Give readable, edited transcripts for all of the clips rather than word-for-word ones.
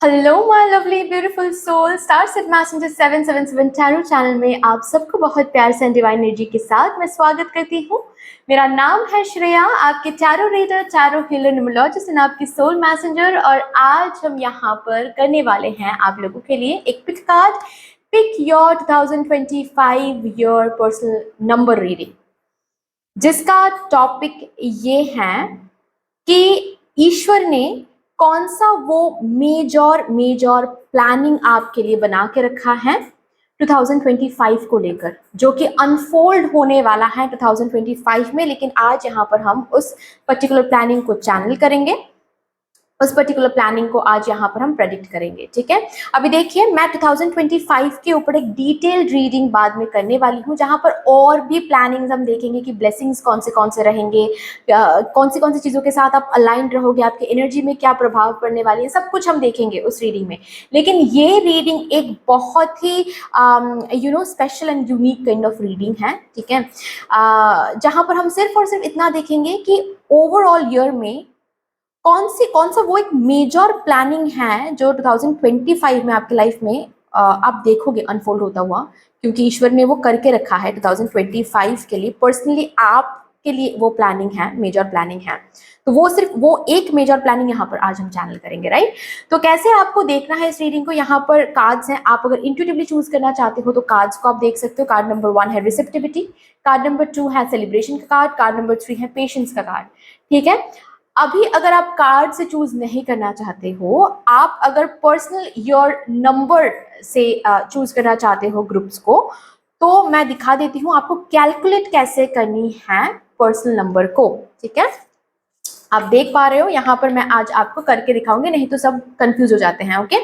Hello my lovely beautiful soul, star set messenger 777 tarot channel में आप सबको बहुत प्यार से डिवाइन एनर्जी के साथ मैं स्वागत करती हूँ। मेरा नाम है श्रेया, आपके tarot reader, tarot healer, numerologist and आपकी सोल मैसेंजर। और आज हम यहाँ पर करने वाले हैं आप लोगों के लिए एक pick card, pick your 2025 your personal number reading, जिसका टॉपिक ये है कि ईश्वर ने कौन सा वो मेजर प्लानिंग आपके लिए बना के रखा है 2025 को लेकर, जो कि अनफोल्ड होने वाला है 2025 में। लेकिन आज यहाँ पर हम उस पर्टिकुलर प्लानिंग को चैनल करेंगे, उस पर्टिकुलर प्लानिंग को आज यहाँ पर हम प्रेडिक्ट करेंगे। ठीक है, अभी देखिए मैं 2025 के ऊपर एक डिटेल्ड रीडिंग बाद में करने वाली हूँ, जहाँ पर और भी प्लानिंग्स हम देखेंगे कि ब्लेसिंग्स कौन से रहेंगे, कौन सी चीज़ों के साथ आप अलाइंड रहोगे, आपके एनर्जी में क्या प्रभाव पड़ने वाली है, सब कुछ हम देखेंगे उस रीडिंग में। लेकिन ये रीडिंग एक बहुत ही special and unique kind of reading है। ठीक है, जहाँ पर हम सिर्फ और सिर्फ इतना देखेंगे कि ओवरऑल ईयर में कौन सा वो एक मेजर प्लानिंग है जो 2025 में आपकी लाइफ में आप देखोगे अनफोल्ड होता हुआ, क्योंकि ईश्वर ने वो करके रखा है 2025 के लिए। पर्सनली आपके लिए वो प्लानिंग है, मेजर प्लानिंग है। तो वो सिर्फ वो एक मेजर प्लानिंग यहाँ पर आज हम चैनल करेंगे, राइट। तो कैसे आपको देखना है इस रीडिंग को, यहाँ पर कार्ड्स हैं। आप अगर इंट्यूटिवली चूज करना चाहते हो तो कार्ड्स को आप देख सकते हो। कार्ड नंबर 1 है रिसेप्टिविटी, कार्ड नंबर 2 है सेलिब्रेशन का कार्ड नंबर 3 है पेशेंस का कार्ड। ठीक है, अभी अगर आप कार्ड से चूज नहीं करना चाहते हो, आप अगर पर्सनल योर नंबर से चूज करना चाहते हो ग्रुप्स को, तो मैं दिखा देती हूँ आपको कैलकुलेट कैसे करनी है पर्सनल नंबर को। ठीक है, आप देख पा रहे हो यहाँ पर मैं आज आपको करके दिखाऊंगी, नहीं तो सब कंफ्यूज हो जाते हैं। ओके,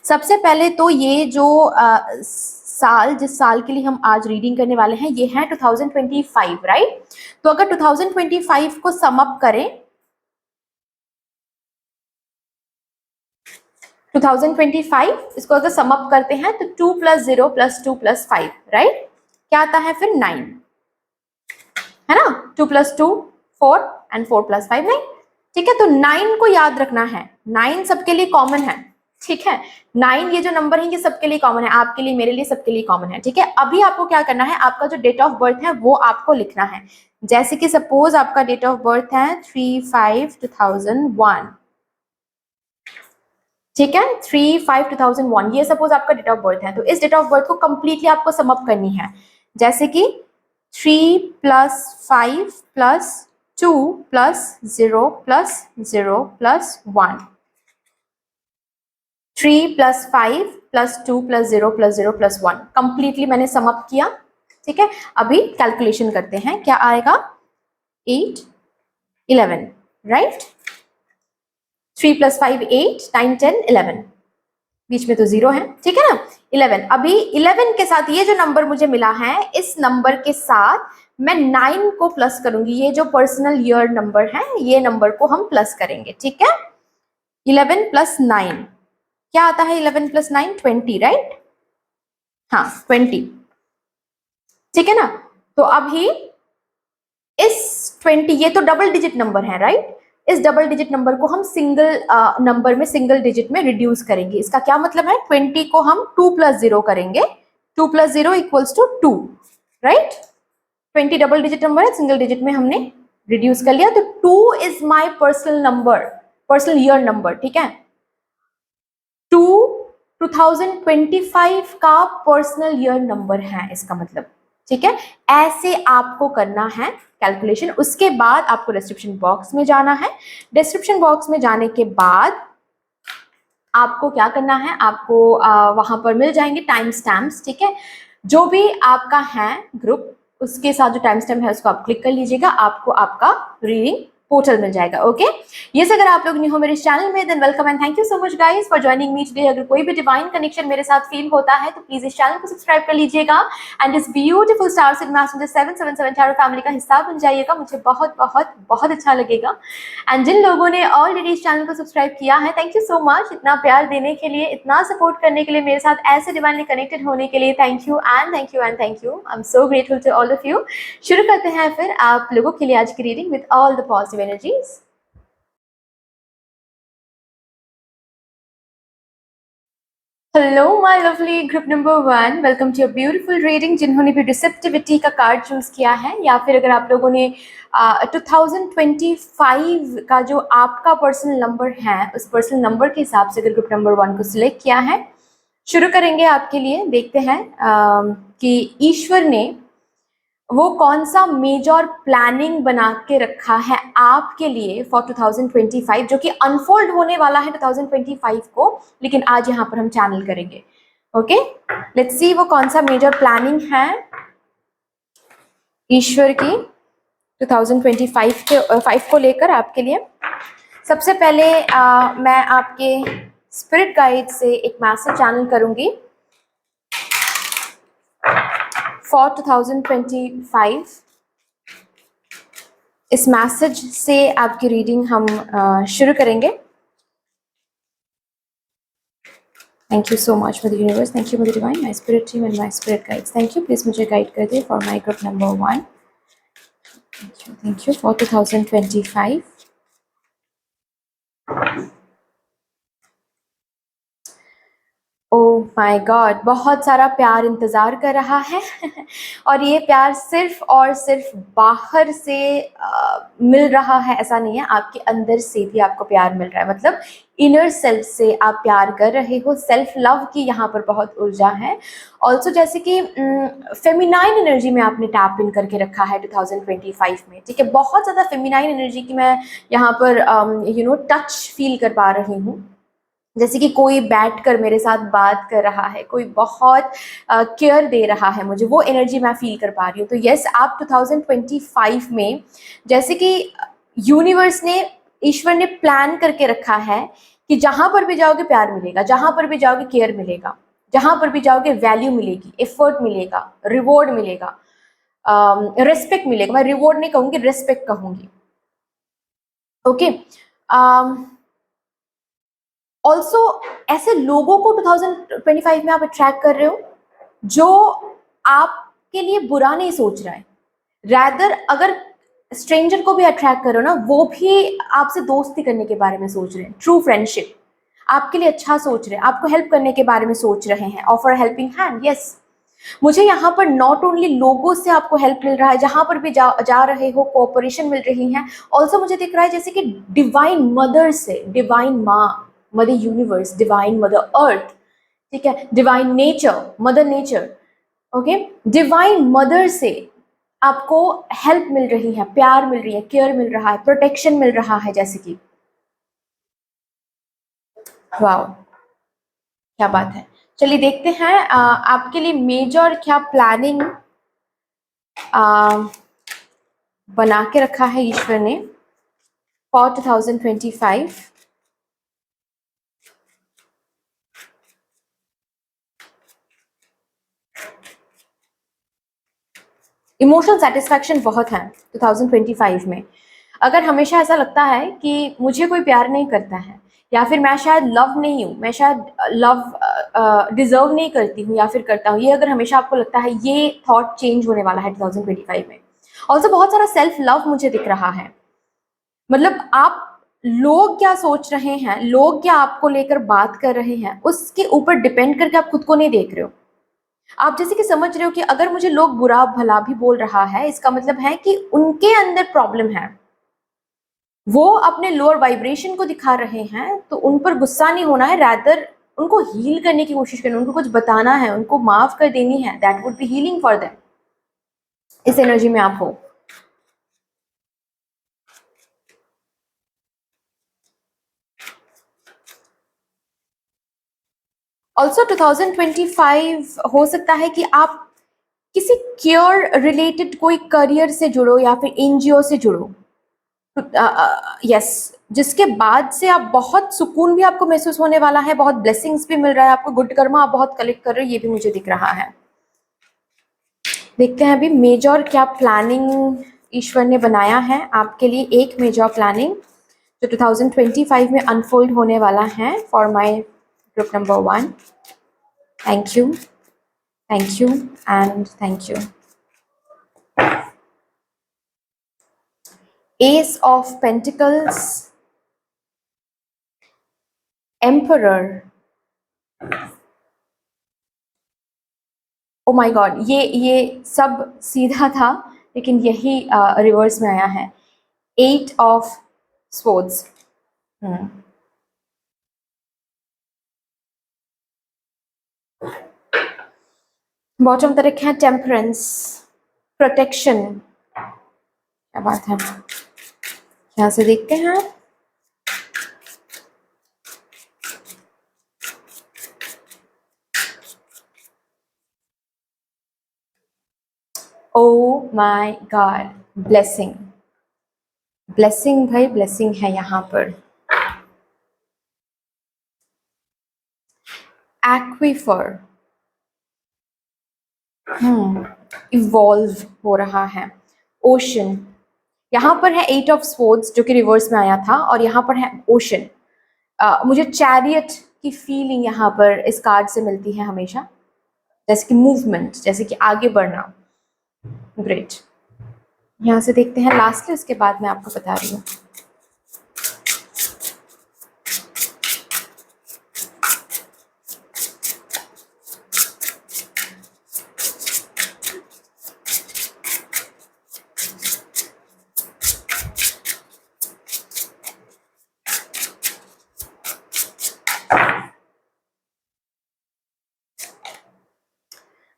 सबसे पहले तो ये जो जिस साल के लिए हम आज रीडिंग करने वाले हैं ये है 2025, राइट। तो अगर 2025 को सम अप करें, 2025 इसको अगर सम अप करते हैं तो 2 + 0 + 2 + 5, राइट, क्या आता है फिर 9, है ना। 2 + 2 4 एंड 4 + 5 9। ठीक है, तो 9 को याद रखना है, 9 सबके लिए कॉमन है। ठीक है, 9 ये जो नंबर है ये सबके लिए कॉमन है, आपके लिए, मेरे लिए, सबके लिए कॉमन है। ठीक है, अभी आपको क्या करना है, आपका जो डेट ऑफ बर्थ है वो आपको लिखना है। जैसे कि सपोज आपका डेट ऑफ बर्थ है 3/5/2001। ठीक है, 3/5/2001 ये सपोज आपका डेट ऑफ बर्थ है। तो इस डेट ऑफ बर्थ को कंप्लीटली आपको सम अप करनी है। जैसे कि 3 + 5 + 2 + 0 + 0 + 1, 3 + 5 + 2 + 0 + 0 + 1 कंप्लीटली मैंने सम अप किया। ठीक है, अभी कैलकुलेशन करते हैं, क्या आएगा 8 11, राइट। 3 + 5 8 9 10 11, बीच में तो 0 है। ठीक है ना, 11। अभी 11 के साथ ये जो नंबर मुझे मिला है, इस नंबर के साथ मैं 9 को प्लस करूंगी। ये जो पर्सनल ईयर नंबर है ये नंबर को हम प्लस करेंगे। ठीक है, 11 + 9 क्या आता है, 11 + 9 20, राइट। हाँ 20। ठीक है ना, तो अभी इस 20, ये तो डबल डिजिट नंबर है, राइट। इस डबल डिजिट नंबर को हम सिंगल नंबर में, सिंगल डिजिट में रिड्यूस करेंगे। इसका क्या मतलब है, 20 को हम 2 + 0 करेंगे, 2 + 0 = 2, राइट। 20 डबल डिजिट नंबर है, सिंगल डिजिट में हमने रिड्यूस कर लिया, तो 2 is my personal number, personal year number. ठीक है, 2 2025 का पर्सनल ईयर नंबर है इसका मतलब। ठीक है, ऐसे आपको करना है कैलकुलेशन। उसके बाद आपको डिस्क्रिप्शन बॉक्स में जाना है। डिस्क्रिप्शन बॉक्स में जाने के बाद आपको क्या करना है, आपको वहां पर मिल जाएंगे टाइम स्टैम्प्स। ठीक है, जो भी आपका है ग्रुप, उसके साथ जो टाइम स्टैम्प है उसको आप क्लिक कर लीजिएगा, आपको आपका रीडिंग पोर्टल मिल जाएगा। ओके, ये से अगर आप लोग न्यू हो मेरे चैनल में, than welcome and thank you so much guys for joining me today. अगर कोई भी डिवाइन कनेक्शन मेरे साथ फील होता है तो प्लीज इस चैनल को सब्सक्राइब कर लीजिएगा एंड इस beautiful star set messenger 777 tarot family का हिस्सा बन जाइएगा, मुझे बहुत बहुत बहुत अच्छा लगेगा। एंड जिन लोगों ने ऑलरेडी इस चैनल को सब्सक्राइब किया है, थैंक यू सो मच, इतना प्यार देने के लिए, इतना सपोर्ट करने के लिए, मेरे साथ ऐसे डिवाइनली कनेक्टेड होने के लिए thank you and thank you and thank you. I am so grateful to all of you. शुरू करते हैं फिर आप लोगों के लिए आज की reading with all the positive energies. Hello my lovely group number 1, welcome to your beautiful reading. जिन्होंने भी रिसेप्टिविटी का कार्ड चूज किया है या फिर अगर आप लोगों ने 2025 का जो आपका पर्सनल नंबर है उस पर्सनल नंबर के हिसाब से अगर ग्रुप नंबर 1 को सिलेक्ट किया है, शुरू करेंगे आपके लिए। देखते हैं कि ईश्वर ने वो कौन सा मेजर प्लानिंग बना के रखा है आपके लिए फॉर 2025, जो कि अनफोल्ड होने वाला है 2025 को, लेकिन आज यहाँ पर हम चैनल करेंगे। ओके, लेट्स सी वो कौन सा मेजर प्लानिंग है ईश्वर की 2025 के 5 को लेकर आपके लिए। सबसे पहले मैं आपके स्पिरिट गाइड से एक मैसेज चैनल करूंगी फॉर 2025। इस मैसेज से आपकी रीडिंग हम शुरू करेंगे। Thank you so much for the universe, thank you for the divine, my spirit team and my spirit guides. Thank you, please मुझे गाइड कर दे for my group number 1। Thank you for 2025। Oh my god, बहुत सारा प्यार इंतज़ार कर रहा है और ये प्यार सिर्फ और सिर्फ बाहर से मिल रहा है ऐसा नहीं है, आपके अंदर से भी आपको प्यार मिल रहा है। मतलब इनर सेल्फ से आप प्यार कर रहे हो। सेल्फ लव की यहाँ पर बहुत ऊर्जा है। ऑल्सो जैसे कि फेमिनाइन एनर्जी में आपने टैप इन करके रखा है 2025 में, ठीक है। बहुत ज़्यादा फेमिनाइन एनर्जी की मैं यहाँ पर टच फील कर पा रही हूँ। जैसे कि कोई बैठकर मेरे साथ बात कर रहा है, कोई बहुत केयर दे रहा है मुझे, वो एनर्जी मैं फील कर पा रही हूँ। तो यस, आप 2025 में जैसे कि यूनिवर्स ने, ईश्वर ने प्लान करके रखा है कि जहाँ पर भी जाओगे प्यार मिलेगा, जहाँ पर भी जाओगे केयर मिलेगा, जहाँ पर भी जाओगे वैल्यू मिलेगी, एफर्ट मिलेगा, रिवॉर्ड मिलेगा, रिस्पेक्ट मिलेगा। मैं रिवॉर्ड नहीं कहूँगी, रिस्पेक्ट कहूँगी। ओके, ऑल्सो ऐसे लोगों को 2025 में आप अट्रैक्ट कर रहे हो जो आपके लिए बुरा नहीं सोच रहा है। रैदर अगर स्ट्रेंजर को भी अट्रैक्ट करो ना, वो भी आपसे दोस्ती करने के बारे में सोच रहे हैं। ट्रू फ्रेंडशिप, आपके लिए अच्छा सोच रहे हैं, आपको हेल्प करने के बारे में सोच रहे हैं। Offer helping hand, yes. मुझे यहाँ पर नॉट ओनली लोगों से आपको हेल्प मिल रहा है, जहां पर भी जा रहे हो कोऑपरेशन मिल रही है। ऑल्सो मुझे दिख रहा है जैसे कि डिवाइन मदर से, डिवाइन माँ, mother universe, divine mother earth, ठीक है, divine nature, mother nature, okay, divine mother से आपको हेल्प मिल रही है, प्यार मिल रही है, केयर मिल रहा है, प्रोटेक्शन मिल रहा है। जैसे कि वाओ, क्या बात है। चलिए देखते हैं आपके लिए मेजर क्या प्लानिंग बना के रखा है ईश्वर ने फॉर 2025। इमोशनल सेटिस्फैक्शन बहुत है 2025 में। अगर हमेशा ऐसा लगता है कि मुझे कोई प्यार नहीं करता है, या फिर मैं शायद लव नहीं हूँ, मैं शायद लव डिजर्व नहीं करती हूँ या फिर करता हूँ, ये अगर हमेशा आपको लगता है, ये थॉट चेंज होने वाला है 2025 में। ऑल्सो बहुत सारा सेल्फ लव मुझे दिख रहा है। मतलब आप, लोग क्या सोच रहे हैं, लोग क्या आपको लेकर बात कर रहे हैं, उसके ऊपर डिपेंड करके आप खुद को नहीं देख रहे हो। आप जैसे कि समझ रहे हो कि अगर मुझे लोग बुरा भला भी बोल रहा है, इसका मतलब है कि उनके अंदर प्रॉब्लम है, वो अपने लोअर वाइब्रेशन को दिखा रहे हैं। तो उन पर गुस्सा नहीं होना है, रैदर उनको हील करने की कोशिश करनी है, उनको कुछ बताना है, उनको माफ कर देनी है। That would be healing for them. इस एनर्जी में आप हो। ऑल्सो 2025 हो सकता है कि आप किसी केयर रिलेटेड कोई करियर से जुड़ो या फिर एनजीओ से जुड़ो। यस, जिसके बाद से आप बहुत सुकून भी आपको महसूस होने वाला है, बहुत ब्लेसिंग्स भी मिल रहा है आपको, गुड कर्मा आप बहुत कलेक्ट कर रहे हो, ये भी मुझे दिख रहा है। देखते हैं अभी मेजर क्या प्लानिंग ईश्वर ने बनाया है आपके लिए। एक मेजर प्लानिंग जो 2025 में अनफोल्ड होने वाला है for my group number 1। Thank you, thank you and thank you. S of pentacles, emperor, O my God, ये सब सीधा था लेकिन यही रिवर्स में आया है। 8 ऑफ स्पोर्ट्स। बॉटम तरफ है टेम्परेंस, प्रोटेक्शन। क्या बात है, यहाँ से देखते हैं। ओ माय गॉड, ब्लेसिंग। ब्लेसिंग भाई, ब्लेसिंग है यहाँ पर। एक्वीफर, इवॉल्व हो रहा है। ओशन, यहाँ पर है 8 ऑफ स्पोर्ट्स जो कि रिवर्स में आया था, और यहाँ पर है ओशन। मुझे चैरियट की फीलिंग यहाँ पर इस कार्ड से मिलती है हमेशा, जैसे कि मूवमेंट, जैसे कि आगे बढ़ना। ग्रेट। यहाँ से देखते हैं लास्टली, उसके बाद मैं आपको बता रही हूँ।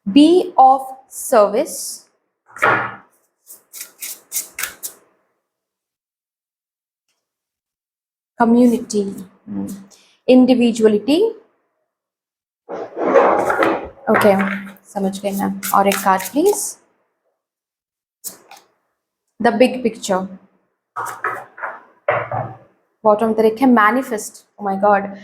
Be of service, community, individuality. Okay, समझ गई मैं। और एक card please, the big picture. Bottom तरफ है मैनिफेस्ट। ओ माय गॉड,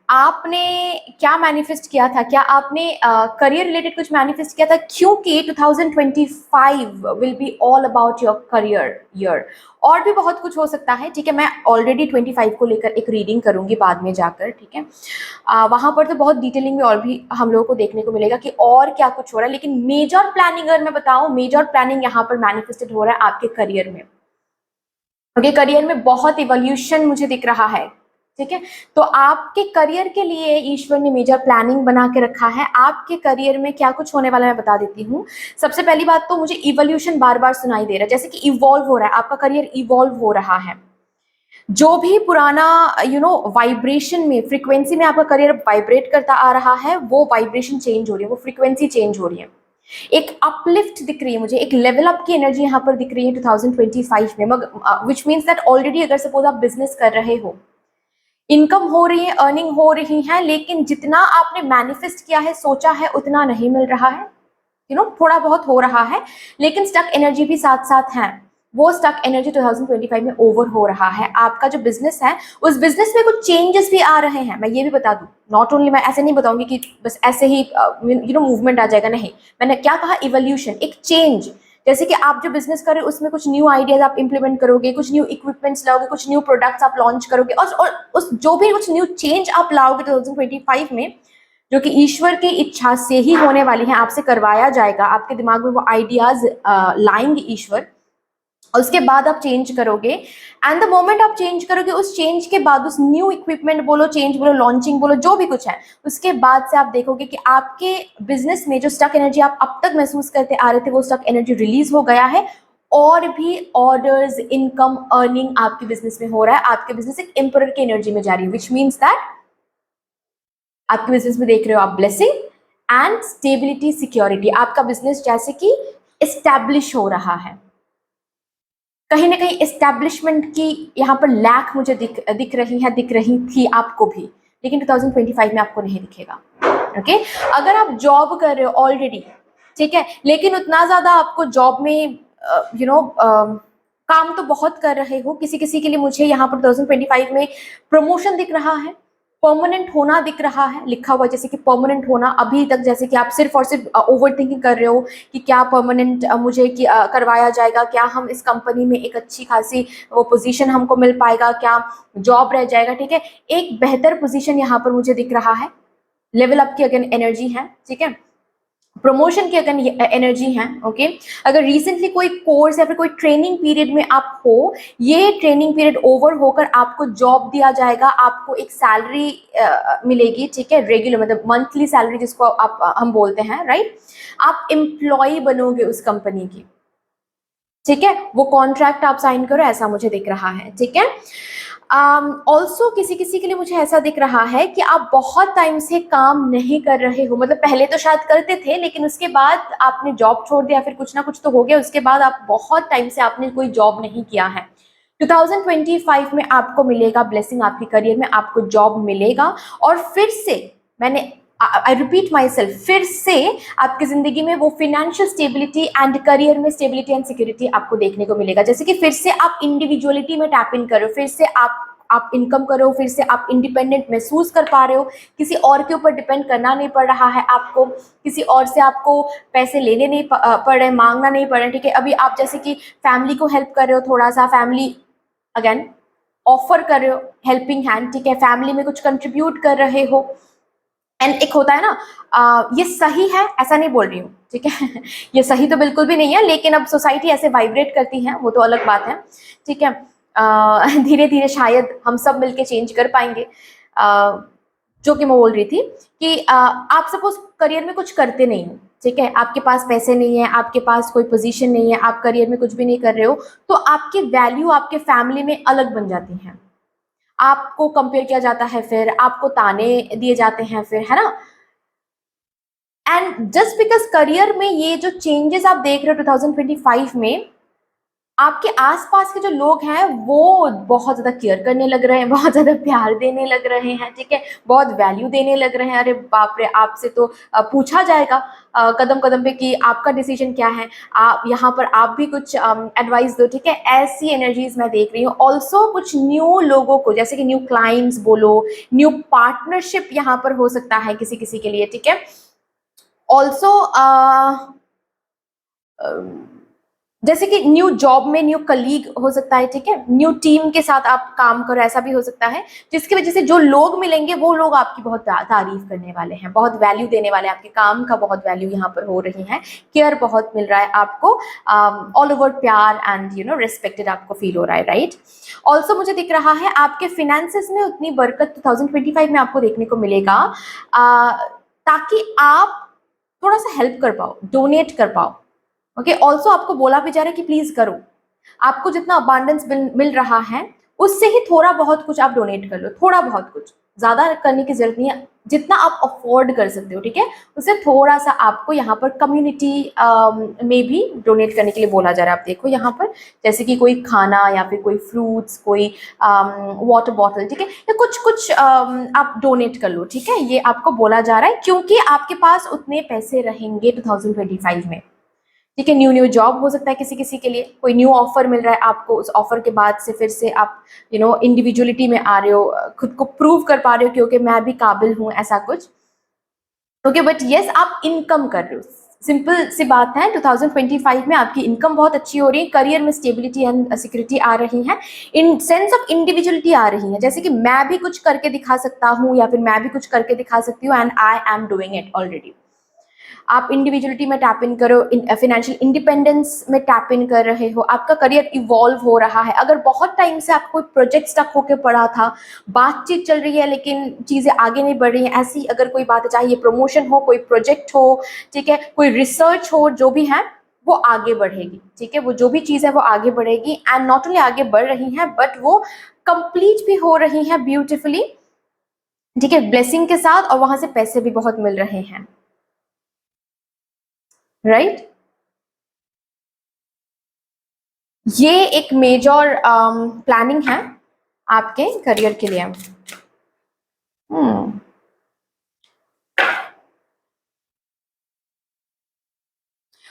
आपने क्या मैनिफेस्ट किया था? क्या आपने करियर रिलेटेड कुछ मैनिफेस्ट किया था? क्योंकि 2025 will be all about your career year. और भी बहुत कुछ हो सकता है, ठीक है। मैं ऑलरेडी 25 को लेकर एक रीडिंग करूंगी बाद में जाकर, ठीक है। वहां पर तो बहुत डिटेलिंग में और भी हम लोगों को देखने को मिलेगा कि और क्या कुछ हो रहा है, लेकिन मेजर प्लानिंग अगर मैं बताऊं, मेजर प्लानिंग यहाँ पर मैनिफेस्टेड हो रहा है आपके करियर में। ओके, करियर में बहुत इवोल्यूशन मुझे दिख रहा है, ठीक है। तो आपके करियर के लिए ईश्वर ने मेजर प्लानिंग बना के रखा है। आपके करियर में क्या कुछ होने वाला है मैं बता देती हूँ। सबसे पहली बात तो मुझे इवोल्यूशन बार बार सुनाई दे रहा है, जैसे कि इवॉल्व हो रहा है, आपका करियर इवॉल्व हो रहा है। जो भी पुराना वाइब्रेशन में, फ्रीक्वेंसी में आपका करियर वाइब्रेट करता आ रहा है, वो वाइब्रेशन चेंज हो रही है, वो फ्रीक्वेंसी चेंज हो रही है। एक अपलिफ्ट दिख रही है मुझे, एक लेवल अप की एनर्जी यहाँ पर दिख रही है 2025 में। विच मीन्स दैट ऑलरेडी अगर सपोज आप बिजनेस कर रहे हो, इनकम हो रही है, अर्निंग हो रही है, लेकिन जितना आपने मैनिफेस्ट किया है, सोचा है, उतना नहीं मिल रहा है। थोड़ा बहुत हो रहा है, लेकिन स्टक एनर्जी भी साथ साथ है। वो स्टक एनर्जी 2025 में ओवर हो रहा है। आपका जो बिजनेस है, उस बिजनेस में कुछ चेंजेस भी आ रहे हैं। मैं ये भी बता दूं, नॉट ओनली, मैं ऐसे नहीं बताऊंगी कि बस ऐसे ही मूवमेंट आ जाएगा, नहीं। मैंने क्या कहा, इवोल्यूशन, एक चेंज। जैसे कि आप जो बिजनेस कर रहे हो उसमें कुछ न्यू आइडियाज आप इंप्लीमेंट करोगे, कुछ न्यू इक्विपमेंट्स लाओगे, कुछ न्यू प्रोडक्ट्स आप लॉन्च करोगे, और उस जो भी कुछ न्यू चेंज आप लाओगे 2025 में, जो कि ईश्वर की इच्छा से ही होने वाली है, आपसे करवाया जाएगा। आपके दिमाग में वो आइडियाज लाएंगे ईश्वर, और उसके बाद आप चेंज करोगे। एंड द मोमेंट आप चेंज करोगे, उस चेंज के बाद, उस न्यू इक्विपमेंट बोलो, चेंज बोलो, लॉन्चिंग बोलो, जो भी कुछ है, उसके बाद से आप देखोगे कि आपके बिजनेस में जो स्टक एनर्जी आप अब तक महसूस करते आ रहे थे, वो स्टक एनर्जी रिलीज हो गया है। और भी ऑर्डर्स, इनकम, अर्निंग आपके बिजनेस में हो रहा है। आपके बिजनेस एक एम्परर की एनर्जी में जा रही है, विच मीन्स दैट आपके बिजनेस में देख रहे हो आप ब्लेसिंग एंड स्टेबिलिटी, सिक्योरिटी। आपका बिजनेस जैसे कि एस्टैब्लिश हो रहा है। कहीं ना कहीं एस्टैब्लिशमेंट की यहाँ पर लैक मुझे दिख रही थी आपको भी, लेकिन 2025 में आपको नहीं दिखेगा। ओके, अगर आप जॉब कर रहे हो ऑलरेडी, ठीक है, लेकिन उतना ज्यादा आपको जॉब में काम तो बहुत कर रहे हो, किसी किसी के लिए मुझे यहाँ पर 2025 में प्रमोशन दिख रहा है, परमानेंट होना दिख रहा है, लिखा हुआ जैसे कि परमानेंट होना। अभी तक जैसे कि आप सिर्फ और सिर्फ ओवर थिंकिंग कर रहे हो कि क्या परमानेंट मुझे करवाया जाएगा, क्या हम इस कंपनी में एक अच्छी खासी वो पोजीशन हमको मिल पाएगा, क्या जॉब रह जाएगा, ठीक है। एक बेहतर पोजीशन यहाँ पर मुझे दिख रहा है, लेवल अप की अगेन एनर्जी है, ठीक है। प्रमोशन की अगर एनर्जी है, ओके। अगर रिसेंटली कोई कोर्स या फिर कोई ट्रेनिंग पीरियड में आप हो, ये ट्रेनिंग पीरियड ओवर होकर आपको जॉब दिया जाएगा, आपको एक सैलरी मिलेगी, ठीक है, रेगुलर मतलब मंथली सैलरी जिसको आप हम बोलते हैं, राइट। आप एम्प्लॉय बनोगे उस कंपनी की, ठीक है, वो कॉन्ट्रैक्ट आप साइन करो, ऐसा मुझे दिख रहा है, ठीक है। ऑल्सो किसी किसी के लिए मुझे ऐसा दिख रहा है कि आप बहुत टाइम से काम नहीं कर रहे हो, मतलब पहले तो शायद करते थे लेकिन उसके बाद आपने जॉब छोड़ दिया, फिर कुछ ना कुछ तो हो गया, उसके बाद आप बहुत टाइम से आपने कोई जॉब नहीं किया है। 2025 में आपको मिलेगा ब्लेसिंग, आपके करियर में आपको जॉब मिलेगा, और फिर से मैंने आई रिपीट माई सेल्फ, फिर से आपकी जिंदगी में वो फिनेंशियल स्टेबिलिटी एंड करियर में स्टेबिलिटी एंड सिक्योरिटी आपको देखने को मिलेगा। जैसे कि फिर से आप इंडिविजुअलिटी में टैप इन करो, फिर से आप इनकम करो, फिर से आप इंडिपेंडेंट महसूस कर पा रहे हो, किसी और के ऊपर डिपेंड करना नहीं पड़ रहा है आपको, किसी और से आपको पैसे लेने नहीं पड़ रहे, मांगना नहीं पड़ रहा, ठीक है। अभी आप जैसे कि फैमिली को हेल्प कर रहे हो, थोड़ा सा फैमिली अगेन ऑफर कर रहे हो हेल्पिंग हैंड, ठीक है, फैमिली में कुछ कंट्रीब्यूट कर रहे हो। एंड एक होता है ना, ये सही है ऐसा नहीं बोल रही हूँ, ठीक है ये सही तो बिल्कुल भी नहीं है, लेकिन अब सोसाइटी ऐसे वाइब्रेट करती है, वो तो अलग बात है, ठीक है। धीरे धीरे शायद हम सब मिलके चेंज कर पाएंगे। जो कि मैं बोल रही थी कि आप सपोज करियर में कुछ करते नहीं हो, ठीक है, आपके पास पैसे नहीं है, आपके पास कोई पोजीशन नहीं है, आप करियर में कुछ भी नहीं कर रहे हो, तो आपकी वैल्यू आपके फैमिली में अलग बन जाती है, आपको कंपेयर किया जाता है, फिर आपको ताने दिए जाते हैं, फिर है ना। एंड जस्ट बिकॉज करियर में ये जो चेंजेस आप देख रहे हो 2025 में, आपके आसपास के जो लोग हैं वो बहुत ज्यादा केयर करने लग रहे हैं, बहुत ज्यादा प्यार देने लग रहे हैं, ठीक है, बहुत वैल्यू देने लग रहे हैं। अरे बाप रे, आपसे तो पूछा जाएगा कदम कदम पे कि आपका डिसीजन क्या है, आप यहाँ पर आप भी कुछ एडवाइस दो, ठीक है। ऐसी एनर्जीज मैं देख रही हूँ। ऑल्सो कुछ न्यू लोगों को, जैसे कि न्यू क्लाइंट्स बोलो, न्यू पार्टनरशिप यहाँ पर हो सकता है किसी किसी के लिए, ठीक है। ऑल्सो जैसे कि न्यू जॉब में न्यू कलीग हो सकता है, ठीक है, न्यू टीम के साथ आप काम करो, ऐसा भी हो सकता है, जिसकी वजह से जो लोग मिलेंगे वो लोग आपकी बहुत तारीफ करने वाले हैं, बहुत वैल्यू देने वाले हैं, आपके काम का बहुत वैल्यू यहाँ पर हो रही है, केयर बहुत मिल रहा है आपको, ऑल ओवर प्यार एंड यू नो रिस्पेक्टेड आपको फील हो रहा है, राइट। ऑल्सो मुझे दिख रहा है आपके फिनेंसेस में उतनी बरकत 2025 में आपको देखने को मिलेगा, ताकि आप थोड़ा सा हेल्प कर पाओ, डोनेट कर पाओ, ओके। ऑल्सो आपको बोला भी जा रहा है कि प्लीज करो, आपको जितना अबांडेंस मिल रहा है उससे ही थोड़ा बहुत कुछ आप डोनेट कर लो, थोड़ा बहुत कुछ, ज्यादा करने की जरूरत नहीं है, जितना आप अफोर्ड कर सकते हो, ठीक है, उससे थोड़ा सा आपको यहाँ पर कम्युनिटी में भी डोनेट करने के लिए बोला जा रहा है। आप देखो यहाँ पर जैसे कि कोई खाना या फिर कोई फ्रूट्स, कोई वाटर बॉटल, ठीक है, या कुछ कुछ आप डोनेट कर लो, ठीक है, ये आपको बोला जा रहा है, क्योंकि आपके पास उतने पैसे रहेंगे 2025 में, ठीक है। न्यू न्यू जॉब हो सकता है किसी किसी के लिए, कोई न्यू ऑफर मिल रहा है आपको, उस ऑफर के बाद से फिर से आप यू नो इंडिविजुअलिटी में आ रहे हो, खुद को प्रूव कर पा रहे हो क्योंकि मैं भी काबिल हूँ, ऐसा कुछ, ओके। बट यस, आप इनकम कर रहे हो, सिंपल सी बात है, 2025 में आपकी इनकम बहुत अच्छी हो रही है, करियर में स्टेबिलिटी एंड सिक्योरिटी आ रही है, इन सेंस ऑफ इंडिविजुअलिटी आ रही है, जैसे कि मैं भी कुछ करके दिखा सकता हूँ या फिर मैं भी कुछ करके दिखा सकती हूँ, and I am doing it already. आप इंडिविजुअलिटी में टैप इन करो, फाइनेंशियल इंडिपेंडेंस में टैप इन कर रहे हो, आपका करियर इवॉल्व हो रहा है। अगर बहुत टाइम से आप कोई प्रोजेक्ट स्टक होकर पड़ा था, बातचीत चल रही है लेकिन चीज़ें आगे नहीं बढ़ रही हैं, ऐसी अगर कोई बात है, चाहे ये प्रमोशन हो, कोई प्रोजेक्ट हो, ठीक है, कोई रिसर्च हो, जो भी है वो आगे बढ़ेगी, ठीक है, वो जो भी चीज़ है वो आगे बढ़ेगी, एंड नॉट ओनली आगे बढ़ रही है बट वो कंप्लीट भी हो रही है ब्यूटिफुली, ठीक है, ब्लेसिंग के साथ, और वहां से पैसे भी बहुत मिल रहे हैं, राइट। ये एक मेजर प्लानिंग है आपके करियर के लिए।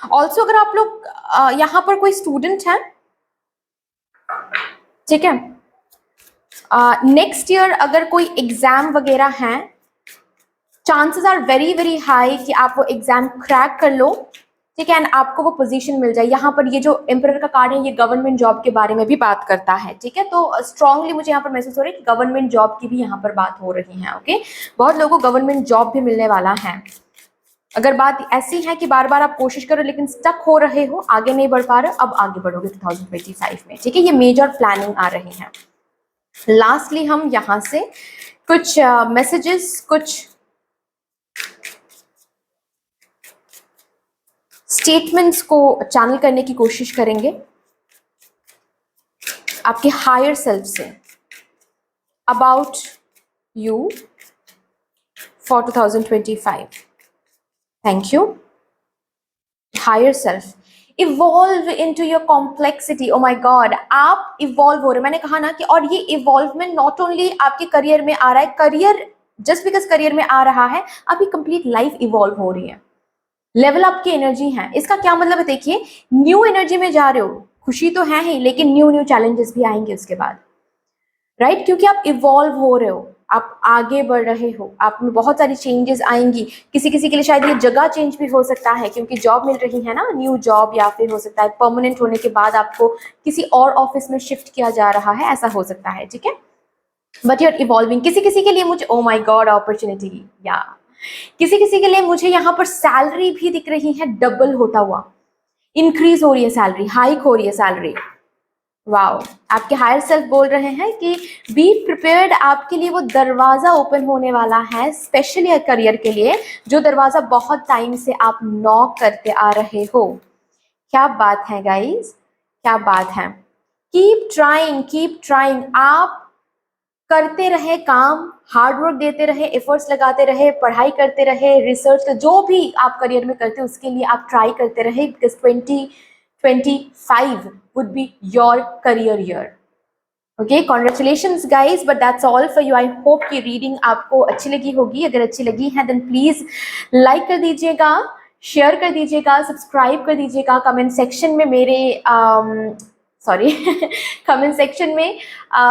ऑल्सो अगर आप लोग यहाँ पर कोई स्टूडेंट हैं, ठीक है, नेक्स्ट ईयर अगर कोई एग्जाम वगैरह हैं, chances are very very high कि आप वो एग्जाम क्रैक कर लो, ठीक है, एंड आपको वो पोजीशन मिल जाए। यहाँ पर ये जो एम्परर का कार्ड है ये गवर्नमेंट जॉब के बारे में भी बात करता है, ठीक है, तो स्ट्रांगली मुझे यहाँ पर महसूस हो रहा है कि गवर्नमेंट जॉब की भी यहाँ पर बात हो रही है, ओके। बहुत लोगों को गवर्नमेंट जॉब भी मिलने वाला है, अगर बात ऐसी है कि बार बार आप कोशिश करो लेकिन स्टक हो रहे हो, आगे नहीं बढ़ पा रहे हो, अब आगे बढ़ोगे 2025 में, ठीक है। ये मेजर प्लानिंग आ रही है। लास्टली हम यहाँ से कुछ मैसेजेस, कुछ स्टेटमेंट्स को चैनल करने की कोशिश करेंगे आपके हायर सेल्फ से, about you for 2025। Thank you. Higher self, evolve into your complexity. Oh my god, आप इवॉल्व हो रहे हो। मैंने कहा ना कि, और ये इवॉल्वमेंट नॉट ओनली आपके करियर में आ रहा है, करियर जस्ट बिकॉज करियर में आ रहा है, आपकी कंप्लीट लाइफ इवॉल्व हो रही है। लेवल अप की एनर्जी है। इसका क्या मतलब है, देखिए, न्यू एनर्जी में जा रहे हो, खुशी तो है ही, लेकिन न्यू न्यू चैलेंजेस भी आएंगे उसके बाद, राइट? क्योंकि आप इवॉल्व हो रहे हो, आप आगे बढ़ रहे हो, आप में बहुत सारी चेंजेस आएंगी। किसी किसी के लिए शायद ये जगह चेंज भी हो सकता है, क्योंकि जॉब मिल रही है ना, न्यू जॉब, या फिर हो सकता है परमानेंट होने के बाद आपको किसी और ऑफिस में शिफ्ट किया जा रहा है, ऐसा हो सकता है, ठीक है। But you're evolving. किसी किसी के लिए मुझे, ओ माई गॉड, अपॉर्चुनिटी, या किसी किसी के लिए मुझे यहाँ पर सैलरी भी दिख रही है, डबल होता हुआ, इंक्रीज हो रही है सैलरी, हाइक हो रही है सैलरी। वाओ, आपके हायर सेल्फ बोल रहे हैं कि बी प्रिपेयर्ड, आपके लिए वो दरवाजा ओपन होने वाला है, स्पेशली करियर के लिए, जो दरवाजा बहुत टाइम से आप नॉक करते आ रहे हो। क्या बात है गाइस, क्या बात है। Keep trying, keep trying. आप करते रहे काम, हार्ड वर्क देते रहे, एफर्ट्स लगाते रहे, पढ़ाई करते रहे, रिसर्च, जो भी आप करियर में करते हैं उसके लिए आप ट्राई करते रहे, because 2025 would be your career year. Okay, congratulations guys, but that's all for you. I hope कि रीडिंग आपको अच्छी लगी होगी। अगर अच्छी लगी है देन प्लीज लाइक कर दीजिएगा, शेयर कर दीजिएगा, सब्सक्राइब कर दीजिएगा, कमेंट सेक्शन में मेरे सॉरी कमेंट सेक्शन में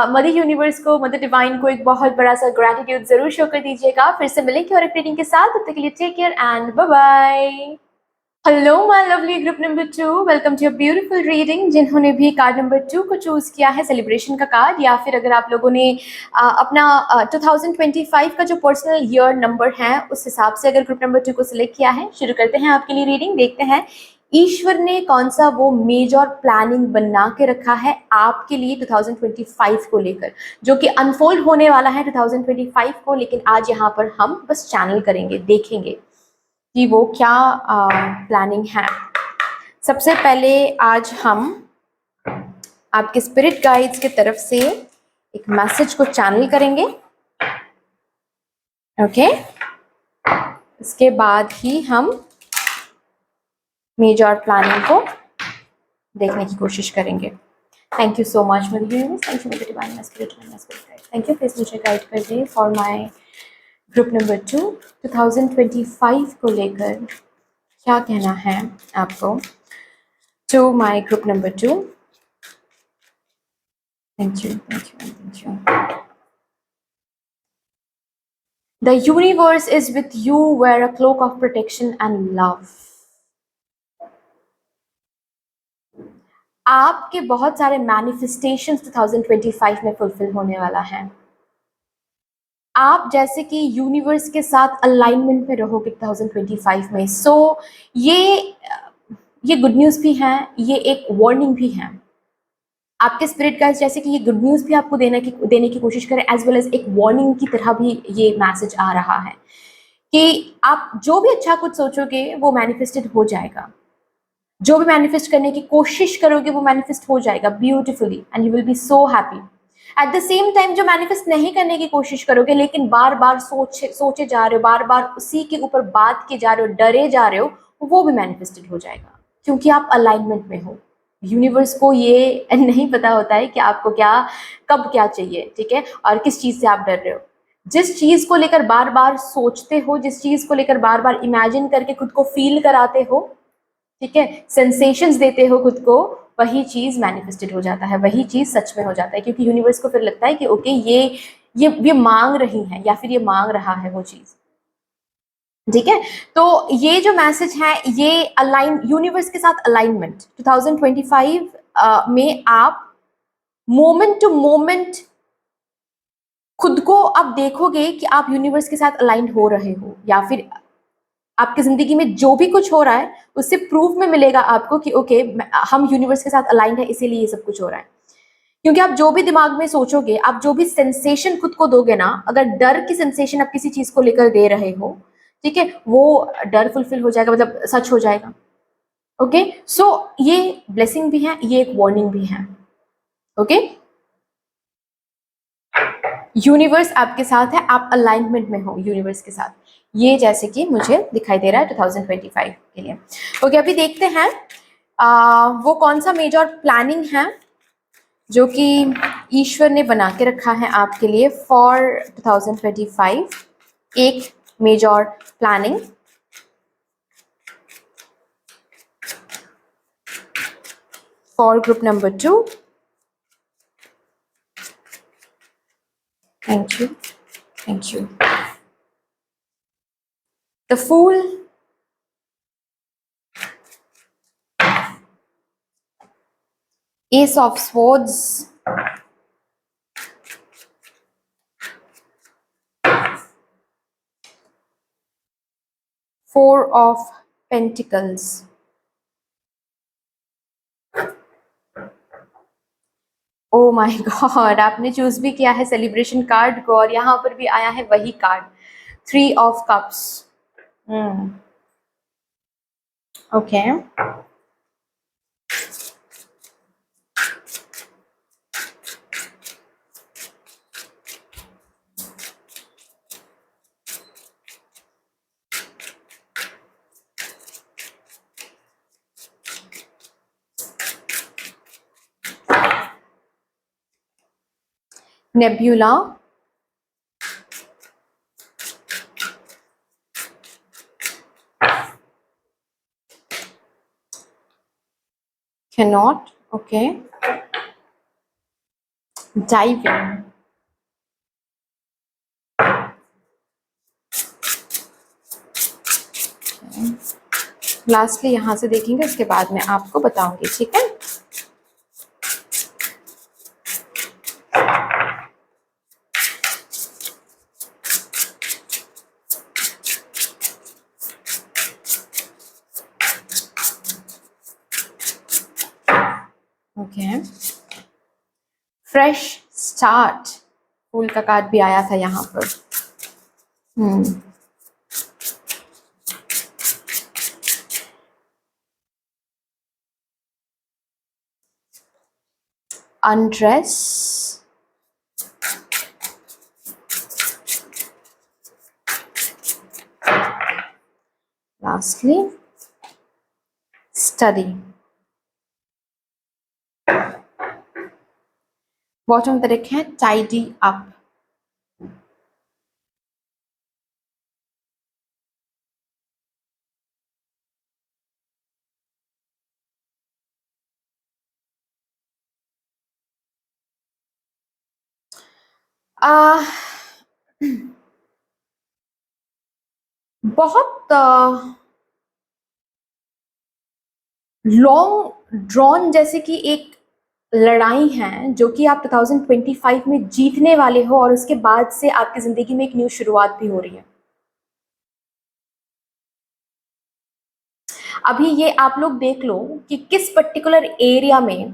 मदर यूनिवर्स को, मदर डिवाइन को एक बहुत बड़ा सा ग्रैटिट्यूड जरूर शो कर दीजिएगा। फिर से मिलेंगे और एक रीडिंग के साथ, तब तक के लिए take care and bye bye. Hello my lovely group number 2, welcome to your beautiful reading. जिन्होंने भी कार्ड नंबर 2 को चूज किया है, सेलिब्रेशन का कार्ड, या फिर अगर आप लोगों ने अपना 2025 का जो पर्सनल ईयर नंबर है उस हिसाब से अगर ग्रुप नंबर 2 को सिलेक्ट किया है, शुरू करते हैं आपके लिए रीडिंग। देखते हैं ईश्वर ने कौन सा वो मेजर प्लानिंग बना के रखा है आपके लिए 2025 को लेकर, जो कि अनफोल्ड होने वाला है 2025 को, लेकिन आज यहाँ पर हम बस चैनल करेंगे, देखेंगे कि वो क्या प्लानिंग है। सबसे पहले आज हम आपके स्पिरिट गाइड्स की तरफ से एक मैसेज को चैनल करेंगे, ओके। इसके बाद ही हम मेजर प्लानिंग को देखने की कोशिश करेंगे। Thank you so much mother universe, thank you mother divine, my spirit guide, thank you. Please मुझे गाइड कर दे फॉर माय ग्रुप नंबर 2 2025 को लेकर क्या कहना है आपको। To my group number 2, thank you, thank you, thank you. The universe is with you, wear a cloak of protection and love. आपके बहुत सारे मैनिफेस्टेशंस 2025 में फुलफिल होने वाला है। आप जैसे कि यूनिवर्स के साथ अलाइनमेंट में रहोगे 2025 में। सो ये गुड न्यूज़ भी है, ये एक वार्निंग भी है। आपके स्पिरिट गाइड्स जैसे कि ये गुड न्यूज़ भी आपको देने की कोशिश करें, एज वेल एज एक वार्निंग की तरह भी ये मैसेज आ रहा है कि आप जो भी अच्छा कुछ सोचोगे वो मैनिफेस्टेड हो जाएगा, जो भी मैनिफेस्ट करने की कोशिश करोगे वो मैनिफेस्ट हो जाएगा beautifully, and you will be so happy. At the same time जो मैनिफेस्ट नहीं करने की कोशिश करोगे लेकिन बार बार सोचे जा रहे हो, बार बार उसी के ऊपर बात किए जा रहे हो, डरे जा रहे हो, वो भी मैनिफेस्टेड हो जाएगा, क्योंकि आप अलाइनमेंट में हो। यूनिवर्स को ये नहीं पता होता है कि आपको क्या, कब क्या चाहिए, ठीक है, और किस चीज़ से आप डर रहे हो। जिस चीज़ को लेकर बार बार सोचते हो, जिस चीज़ को लेकर बार बार इमेजिन करके खुद को फील कराते हो, ठीक है, सेंसेशंस देते हो खुद को, वही चीज़ मैनिफेस्टेड हो जाता है, वही चीज़ सच में हो जाता है, क्योंकि यूनिवर्स को फिर लगता है कि ओके ये मांग रही है या फिर ये मांग रहा है वो चीज़, ठीक है। तो ये जो मैसेज है ये यूनिवर्स के साथ अलाइनमेंट 2025 में आप मोमेंट टू मोमेंट खुद को अब देखोगे कि आप यूनिवर्स के साथ अलाइन हो रहे हो, या फिर आपकी जिंदगी में जो भी कुछ हो रहा है उससे प्रूफ में मिलेगा आपको कि ओके, हम यूनिवर्स के साथ अलाइंड है, इसीलिए ये सब कुछ हो रहा है। क्योंकि आप जो भी दिमाग में सोचोगे, आप जो भी सेंसेशन खुद को दोगे ना, अगर डर की सेंसेशन आप किसी चीज को लेकर दे रहे हो, ठीक है, वो डर फुलफिल हो जाएगा, मतलब सच हो जाएगा। ओके, सो ये ब्लेसिंग भी है, ये एक वार्निंग भी है। ओके, यूनिवर्स आपके साथ है, आप अलाइनमेंट में हो यूनिवर्स के साथ, ये जैसे कि मुझे दिखाई दे रहा है 2025 के लिए। ओके, अभी देखते हैं वो कौन सा मेजर प्लानिंग है जो कि ईश्वर ने बना के रखा है आपके लिए फॉर 2025। एक major planning for group number 2। Thank you, thank you. The fool, ace of swords, four of pentacles, oh my god, आपने चूज भी किया है सेलिब्रेशन कार्ड को, और यहाँ पर भी आया है वही card, three of cups. Okay, nebula, cannot, okay, diving, lastly यहां से देखेंगे, उसके बाद मैं आपको बताऊंगी, ठीक है। ओके, फ्रेश स्टार्ट, फूल का कार्ड भी आया था यहाँ पर। Undress, lastly study. बॉटम में लिखा है टाइडी अप। बहुत लॉन्ग ड्रॉन जैसे कि एक लड़ाई है जो कि आप 2025 में जीतने वाले हो, और उसके बाद से आपकी जिंदगी में एक न्यू शुरुआत भी हो रही है। अभी ये आप लोग देख लो कि किस पर्टिकुलर एरिया में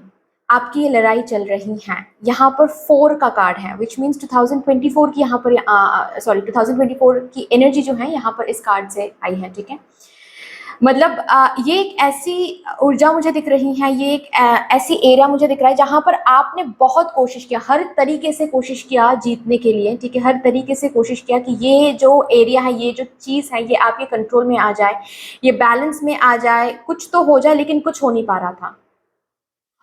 आपकी ये लड़ाई चल रही है। यहाँ पर 4 का कार्ड है, विच मीन्स 2024 की यहाँ पर सॉरी 2024 की एनर्जी जो है यहाँ पर इस कार्ड से आई है, ठीक है। मतलब ये एक ऐसी ऊर्जा मुझे दिख रही है, ये एक ऐसी एरिया मुझे दिख रहा है जहाँ पर आपने बहुत कोशिश किया, हर तरीके से कोशिश किया जीतने के लिए, ठीक है, हर तरीके से कोशिश किया कि ये जो एरिया है, ये जो चीज़ है, ये आपके कंट्रोल में आ जाए, ये बैलेंस में आ जाए, कुछ तो हो जाए, लेकिन कुछ हो नहीं पा रहा था।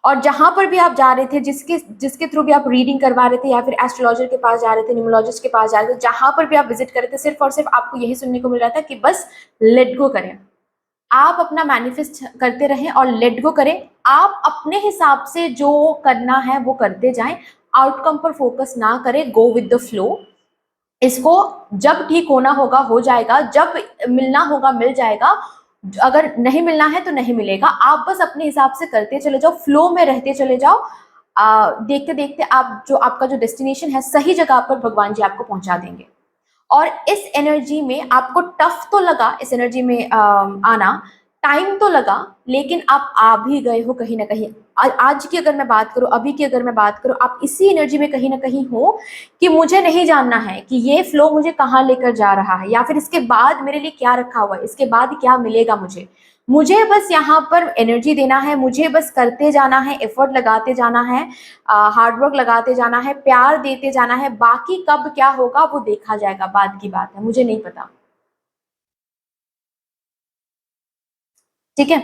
और जहां पर भी आप जा रहे थे, जिसके जिसके थ्रू भी आप रीडिंग करवा रहे थे, या फिर एस्ट्रोलॉजर के पास जा रहे थे, न्यूमरोलॉजिस्ट के पास जा रहे थे, जहां पर भी आप विजिट कर रहे थे, सिर्फ और सिर्फ आपको यही सुनने को मिल रहा था कि बस लेट गो करें, आप अपना मैनिफेस्ट करते रहें और लेट गो करें। आप अपने हिसाब से जो करना है वो करते जाएं, आउटकम पर फोकस ना करें, गो विद द फ्लो। इसको जब ठीक होना होगा हो जाएगा, जब मिलना होगा मिल जाएगा, अगर नहीं मिलना है तो नहीं मिलेगा। आप बस अपने हिसाब से करते चले जाओ, फ्लो में रहते चले जाओ। देखते देखते आप जो आपका जो डेस्टिनेशन है, सही जगह पर भगवान जी आपको पहुंचा देंगे। और इस एनर्जी में आपको टफ तो लगा, इस एनर्जी में आना टाइम तो लगा, लेकिन आप आ भी गए हो कहीं ना कहीं। आज की अगर मैं बात करूं, अभी की अगर मैं बात करूं, आप इसी एनर्जी में कहीं ना कहीं हो कि मुझे नहीं जानना है कि ये फ्लो मुझे कहाँ लेकर जा रहा है, या फिर इसके बाद मेरे लिए क्या रखा हुआ है, इसके बाद क्या मिलेगा मुझे। मुझे बस यहाँ पर एनर्जी देना है, मुझे बस करते जाना है, एफर्ट लगाते जाना है, हार्डवर्क लगाते जाना है, प्यार देते जाना है। बाकी कब क्या होगा वो देखा जाएगा, बाद की बात है, मुझे नहीं पता। ठीक है।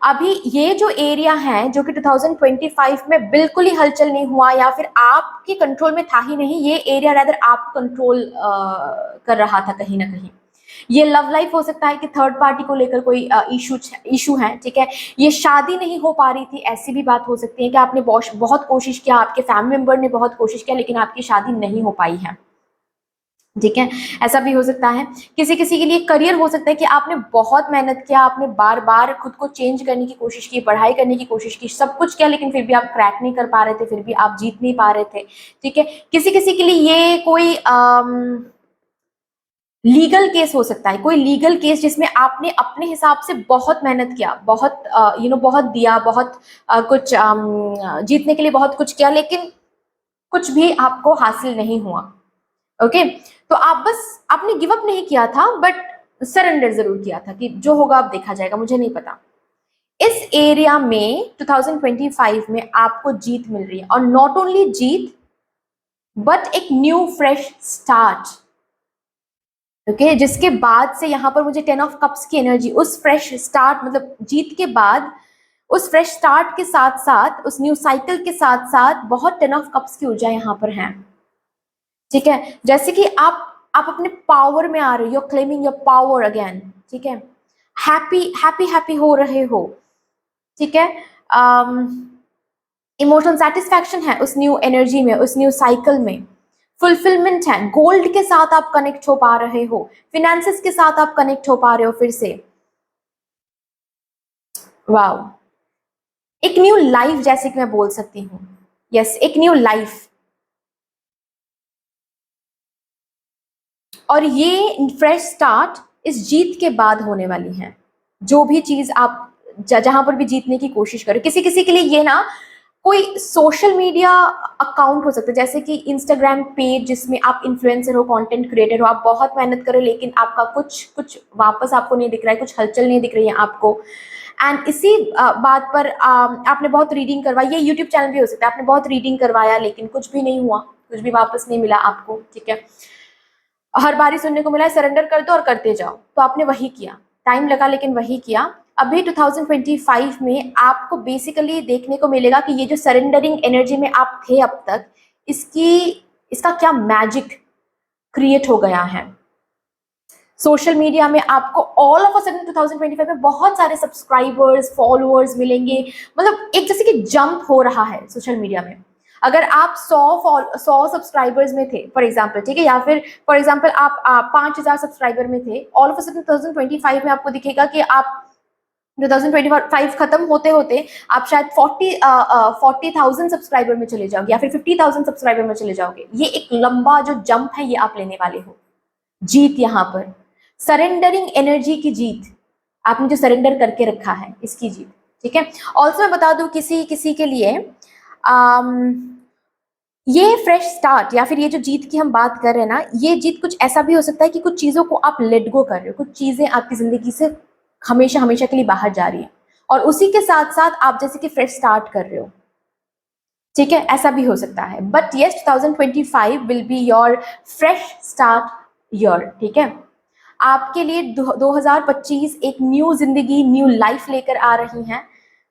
अभी ये जो एरिया है जो कि 2025 में बिल्कुल ही हलचल नहीं हुआ या फिर आपके कंट्रोल में था ही नहीं, ये एरिया रादर आप कंट्रोल कर रहा था कहीं ना कहीं। ये लव लाइफ हो सकता है कि थर्ड पार्टी को लेकर कोई इशू है, ठीक है। ये शादी नहीं हो पा रही थी, ऐसी भी बात हो सकती है कि आपने बहुत कोशिश किया, आपके फैमिली मेंबर ने बहुत कोशिश किया, लेकिन आपकी शादी नहीं हो पाई है, ठीक है। ऐसा भी हो सकता है। किसी किसी के लिए करियर हो सकता है कि आपने बहुत मेहनत किया, आपने बार बार खुद को चेंज करने की कोशिश की, पढ़ाई करने की कोशिश की, सब कुछ किया, लेकिन फिर भी आप क्रैक नहीं कर पा रहे थे, फिर भी आप जीत नहीं पा रहे थे, ठीक है। किसी किसी के लिए ये कोई लीगल केस हो सकता है, कोई लीगल केस जिसमें आपने अपने हिसाब से बहुत मेहनत किया, बहुत बहुत दिया, बहुत कुछ जीतने के लिए बहुत कुछ किया, लेकिन कुछ भी आपको हासिल नहीं हुआ। ओके। तो आप बस, आपने गिव अप नहीं किया था, बट सरेंडर जरूर किया था कि जो होगा अब देखा जाएगा, मुझे नहीं पता। इस एरिया में 2025 में आपको जीत मिल रही है, और नॉट ओनली जीत बट एक न्यू फ्रेश स्टार्ट। ओके। जिसके बाद से यहां पर मुझे 10 ऑफ कप्स की एनर्जी, उस फ्रेश स्टार्ट मतलब जीत के बाद उस फ्रेश स्टार्ट के साथ साथ, उस न्यू साइकिल के साथ साथ बहुत 10 ऑफ कप्स की ऊर्जा यहां पर है, ठीक है। जैसे कि आप अपने पावर में आ रहे हो, you claiming your power again, ठीक है। हैप्पी हैप्पी हैप्पी हो रहे हो, ठीक है। इमोशनल सेटिस्फैक्शन है उस न्यू एनर्जी में, उस न्यू साइकिल में। फुलफिलमेंट है, गोल्ड के साथ आप कनेक्ट हो पा रहे हो, फिनेंसेस के साथ आप कनेक्ट हो पा रहे हो फिर से। वाओ। एक न्यू लाइफ जैसे कि मैं बोल सकती हूँ, यस, एक न्यू लाइफ। और ये फ्रेश स्टार्ट इस जीत के बाद होने वाली है। जो भी चीज आप जहां पर भी जीतने की कोशिश करो, किसी किसी के लिए ये ना कोई सोशल मीडिया अकाउंट हो सकता है, जैसे कि इंस्टाग्राम पेज जिसमें आप इन्फ्लुएंसर हो, कंटेंट क्रिएटर हो, आप बहुत मेहनत करो, लेकिन आपका कुछ कुछ वापस आपको नहीं दिख रहा है, कुछ हलचल नहीं दिख रही है आपको। एंड इसी बात पर आपने बहुत रीडिंग करवाई, ये यूट्यूब चैनल भी हो सकता है, आपने बहुत रीडिंग करवाया लेकिन कुछ भी नहीं हुआ, कुछ भी वापस नहीं मिला आपको, ठीक है। हर बारी सुनने को मिला है सरेंडर कर दो और करते जाओ, तो आपने वही किया, टाइम लगा लेकिन वही किया। अभी 2025 में आपको बेसिकली देखने को मिलेगा कि ये जो सरेंडरिंग एनर्जी में आप थे अब तक, इसकी इसका क्या मैजिक क्रिएट हो गया है। सोशल मीडिया में आपको ऑल ऑफ अ सडन 2025 में बहुत सारे सब्सक्राइबर्स, फॉलोअर्स मिलेंगे, मतलब एक जैसे कि जंप हो रहा है सोशल मीडिया में। अगर आप 100 सब्सक्राइबर्स में थे फॉर एग्जाम्पल, ठीक है, या फिर फॉर एग्जाम्पल आप 5,000 सब्सक्राइबर में थे, ऑल ऑफ अ सडन 2025 में आपको दिखेगा कि आप 2025 खत्म होते होते आप शायद 40,000 सब्सक्राइबर में चले जाओगे, या फिर 50,000 सब्सक्राइबर में चले जाओगे। ये एक लंबा जो जंप है ये आप लेने वाले हो। जीत यहाँ पर सरेंडरिंग एनर्जी की जीत, आपने जो सरेंडर करके रखा है इसकी जीत, ठीक है। ऑल्सो मैं बता दूं किसी किसी के लिए ये फ्रेश स्टार्ट या फिर ये जो जीत की हम बात कर रहे हैं ना, ये जीत कुछ ऐसा भी हो सकता है कि कुछ चीजों को आप लेट गो कर रहे हो, कुछ चीजें आपकी जिंदगी से हमेशा हमेशा के लिए बाहर जा रही है, और उसी के साथ साथ आप जैसे कि फ्रेश स्टार्ट कर रहे हो, ठीक है। ऐसा भी हो सकता है, but yes 2025 will be your fresh start year, ठीक है। आपके लिए 2025 एक न्यू जिंदगी, न्यू लाइफ लेकर आ रही हैं,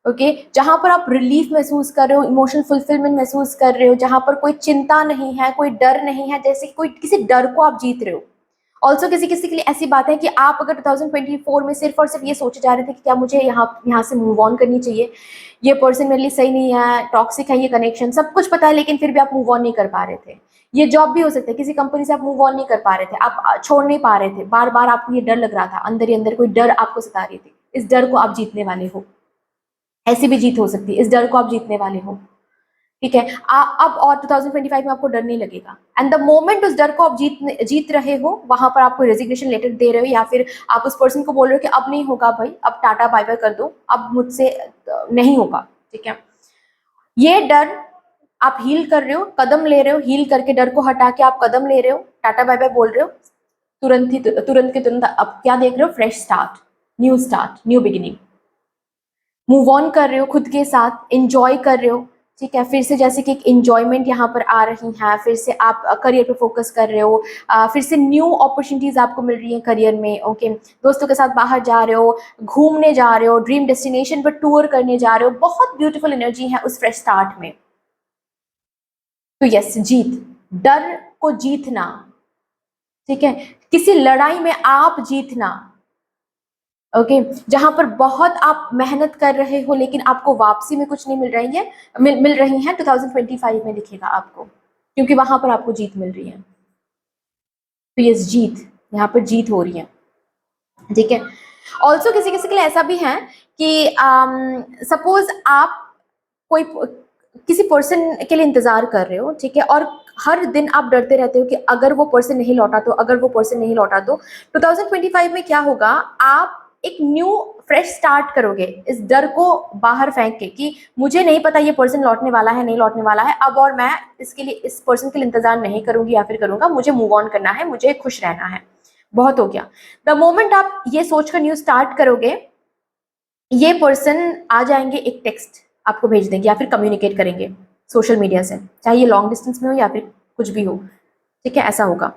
ओके। जहां पर आप रिलीफ महसूस कर रहे हो, इमोशनल फुलफिलमेंट महसूस कर रहे हो, जहां पर कोई चिंता नहीं है, कोई डर नहीं है, जैसे कोई किसी डर को आप जीत रहे हो। ऑल्सो किसी किसी के लिए ऐसी बात है कि आप अगर 2024 में सिर्फ और सिर्फ ये सोचे जा रहे थे कि क्या मुझे यहाँ से मूव ऑन करनी चाहिए, ये पर्सन मेरे लिए सही नहीं है, टॉक्सिक है ये कनेक्शन, सब कुछ पता है, लेकिन फिर भी आप मूव ऑन नहीं कर पा रहे थे। ये जॉब भी हो सकता है, किसी कंपनी से आप मूव ऑन नहीं कर पा रहे थे, आप छोड़ नहीं पा रहे थे, बार बार आपको ये डर लग रहा था, अंदर ही अंदर कोई डर आपको सता रही थी। इस डर को आप जीतने वाले हो, ऐसी भी जीत हो सकती है, इस डर को आप जीतने वाले हो, ठीक है। अब और 2025 में आपको डर नहीं लगेगा, एंड द मोमेंट उस डर को आप जीत रहे हो, वहां पर आपको रेजिग्नेशन लेटर दे रहे हो, या फिर आप उस पर्सन को बोल रहे हो कि अब नहीं होगा भाई, अब टाटा बाय बाय कर दो, अब मुझसे नहीं होगा। ठीक है, ये डर आप हील कर रहे हो, कदम ले रहे हो, हील करके डर को हटा के आप कदम ले रहे हो, टाटा बाय बाय बोल रहे हो, तुरंत के तुरंत अब क्या देख रहे हो, fresh start, new beginning, move on कर रहे हो खुद के साथ, एंजॉय कर रहे हो। ठीक है, फिर से जैसे कि एक एंजॉयमेंट यहाँ पर आ रही है, फिर से आप करियर पे फोकस कर रहे हो, फिर से न्यू अपॉर्चुनिटीज आपको मिल रही है करियर में। ओके, दोस्तों के साथ बाहर जा रहे हो, घूमने जा रहे हो, ड्रीम डेस्टिनेशन पर टूर करने जा रहे हो, बहुत ब्यूटीफुल एनर्जी है उस फ्रेश स्टार्ट में। तो यस, जीत, डर को जीतना, ठीक है, किसी लड़ाई में आप जीतना। ओके, जहां पर बहुत आप मेहनत कर रहे हो लेकिन आपको वापसी में कुछ नहीं मिल रही है, मिल रही है, 2025 में दिखेगा आपको, क्योंकि वहां पर आपको जीत मिल रही है। तो यस, जीत, यहाँ पर जीत हो रही है। ठीक है, ऑल्सो किसी किसी के लिए ऐसा भी है कि सपोज आप कोई किसी पर्सन के लिए इंतजार कर रहे हो, ठीक है, और हर दिन आप डरते रहते हो कि अगर वो पर्सन नहीं लौटा तो, अगर वो पर्सन नहीं लौटा तो 2025 में क्या होगा, आप एक न्यू फ्रेश स्टार्ट करोगे, इस डर को बाहर फेंक के कि मुझे नहीं पता ये पर्सन लौटने वाला है नहीं लौटने वाला है, अब और मैं इसके लिए, इस पर्सन के लिए इंतजार नहीं करूंगी या फिर करूंगा, मुझे मूव ऑन करना है, मुझे खुश रहना है, बहुत हो गया। द मोमेंट आप ये सोचकर न्यू स्टार्ट करोगे, ये पर्सन आ जाएंगे, एक टेक्स्ट आपको भेज देंगे या फिर कम्युनिकेट करेंगे सोशल मीडिया से, चाहे ये लॉन्ग डिस्टेंस में हो या फिर कुछ भी हो। ठीक है, ऐसा होगा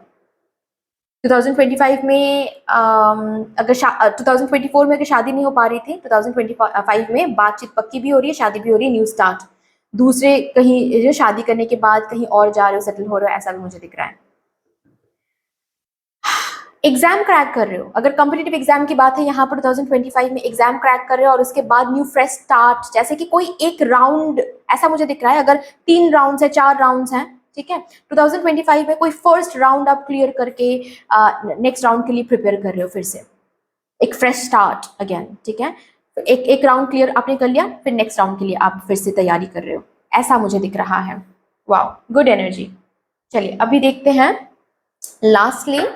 2025 में। अगर 2024 में अगर शादी नहीं हो पा रही थी, 2025 में बातचीत पक्की भी हो रही है, शादी भी हो रही है, न्यू स्टार्ट, दूसरे कहीं जो शादी करने के बाद कहीं और जा रहे हो, सेटल हो रहे हो, ऐसा भी मुझे दिख रहा है। एग्जाम क्रैक कर रहे हो, अगर कॉम्पिटिटिव एग्जाम की बात है यहाँ पर 2025 में एग्जाम क्रैक कर रहे हो और उसके बाद न्यू फ्रेश स्टार्ट, जैसे कि कोई एक राउंड ऐसा मुझे दिख रहा है, अगर 3 राउंड्स है, 4 राउंड्स हैं, ठीक है, 2025 में कोई फर्स्ट राउंड आप क्लियर करके नेक्स्ट राउंड के लिए प्रिपेयर कर रहे हो, फिर से एक फ्रेश स्टार्ट अगेन। ठीक है, तो एक राउंड क्लियर आपने कर लिया, फिर नेक्स्ट राउंड के लिए आप फिर से तैयारी कर रहे हो, ऐसा मुझे दिख रहा है। Wow, good energy. चलिए अभी देखते हैं लास्टली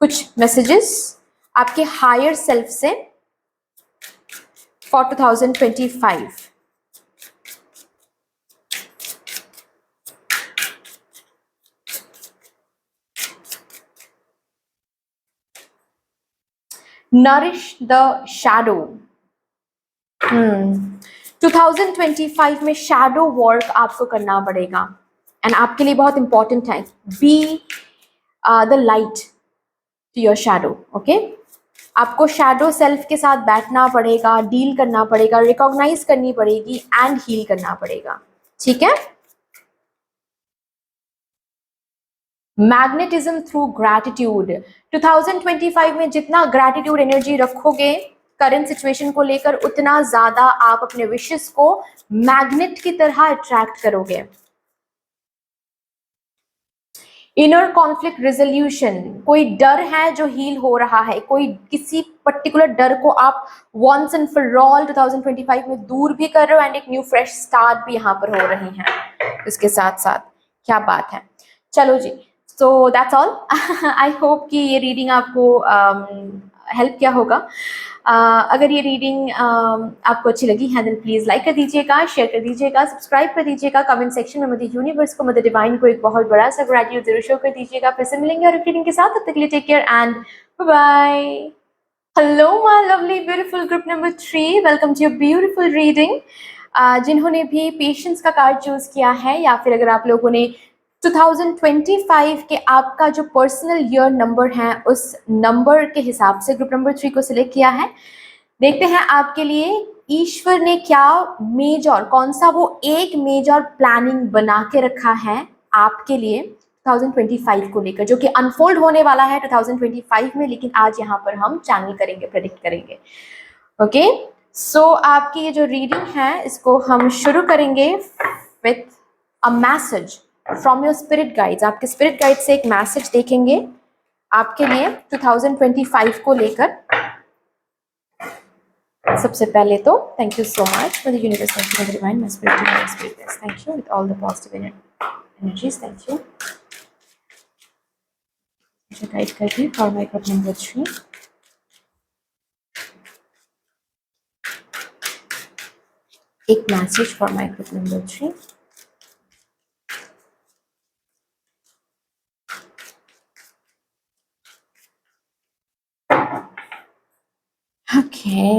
कुछ मैसेजेस आपके हायर सेल्फ से फॉर 2025। Nourish the shadow. 2025 में शैडो वर्क आपको करना पड़ेगा, एंड आपके लिए बहुत इंपॉर्टेंट है, be the light to your shadow. Okay, आपको शैडो सेल्फ के साथ बैठना पड़ेगा, डील करना पड़ेगा, रिकॉग्नाइज करनी पड़ेगी एंड हील करना पड़ेगा। ठीक है, मैग्नेटिज्म थ्रू ग्रैटिट्यूड। 2025 में जितना ग्रैटिट्यूड एनर्जी रखोगे करंट सिचुएशन को लेकर, उतना ज्यादा आप अपने विशेस को मैग्नेट की तरह अट्रैक्ट करोगे। इनर कॉन्फ्लिक्ट रेजोल्यूशन, कोई डर है जो हील हो रहा है, कोई किसी पर्टिकुलर डर को आप वंस एंड फॉर ऑल 2025 में दूर भी कर रहे हो, एंड एक न्यू फ्रेश स्टार्ट भी यहाँ पर हो रही है इसके साथ साथ। क्या बात है, चलो जी, so that's all. I hope कि ये रीडिंग आपको हेल्प किया होगा। अगर ये रीडिंग आपको अच्छी लगी है, देन प्लीज लाइक कर दीजिएगा, शेयर कर दीजिएगा, सब्सक्राइब कर दीजिएगा, कमेंट सेक्शन में मदर यूनिवर्स को, मदर डिवाइन को एक बहुत बड़ा सा ग्रेटिट्यूड जरूर शो कर दीजिएगा। फिर से मिलेंगे और रीडिंग के साथ, तब तक के लिए take care and bye bye. Hello my lovely beautiful group number 3, welcome to your beautiful reading. जिन्होंने भी पेशेंस का कार्ड चूज किया है, या फिर अगर आप लोगों ने 2025 के आपका जो पर्सनल ईयर नंबर है, उस नंबर के हिसाब से ग्रुप नंबर 3 को सिलेक्ट किया है, देखते हैं आपके लिए ईश्वर ने क्या मेजर, कौन सा वो एक मेजर प्लानिंग बना के रखा है आपके लिए 2025 को लेकर, जो कि अनफोल्ड होने वाला है 2025 में, लेकिन आज यहाँ पर हम चैनल करेंगे, प्रेडिक्ट करेंगे। ओके, सो आपकी ये जो रीडिंग है, इसको हम शुरू करेंगे with a message from your spirit guides. आपके स्पिरिट गाइड से एक मैसेज देखेंगे आपके लिए 2025 को लेकर। सबसे पहले तो thank you so much for the universe, thank you for the divine my spirit, thank you with all the positive energies, thank you. मुझे गाइड करके फॉर माय ग्रुप नंबर 3, एक message for my group number 3। Okay.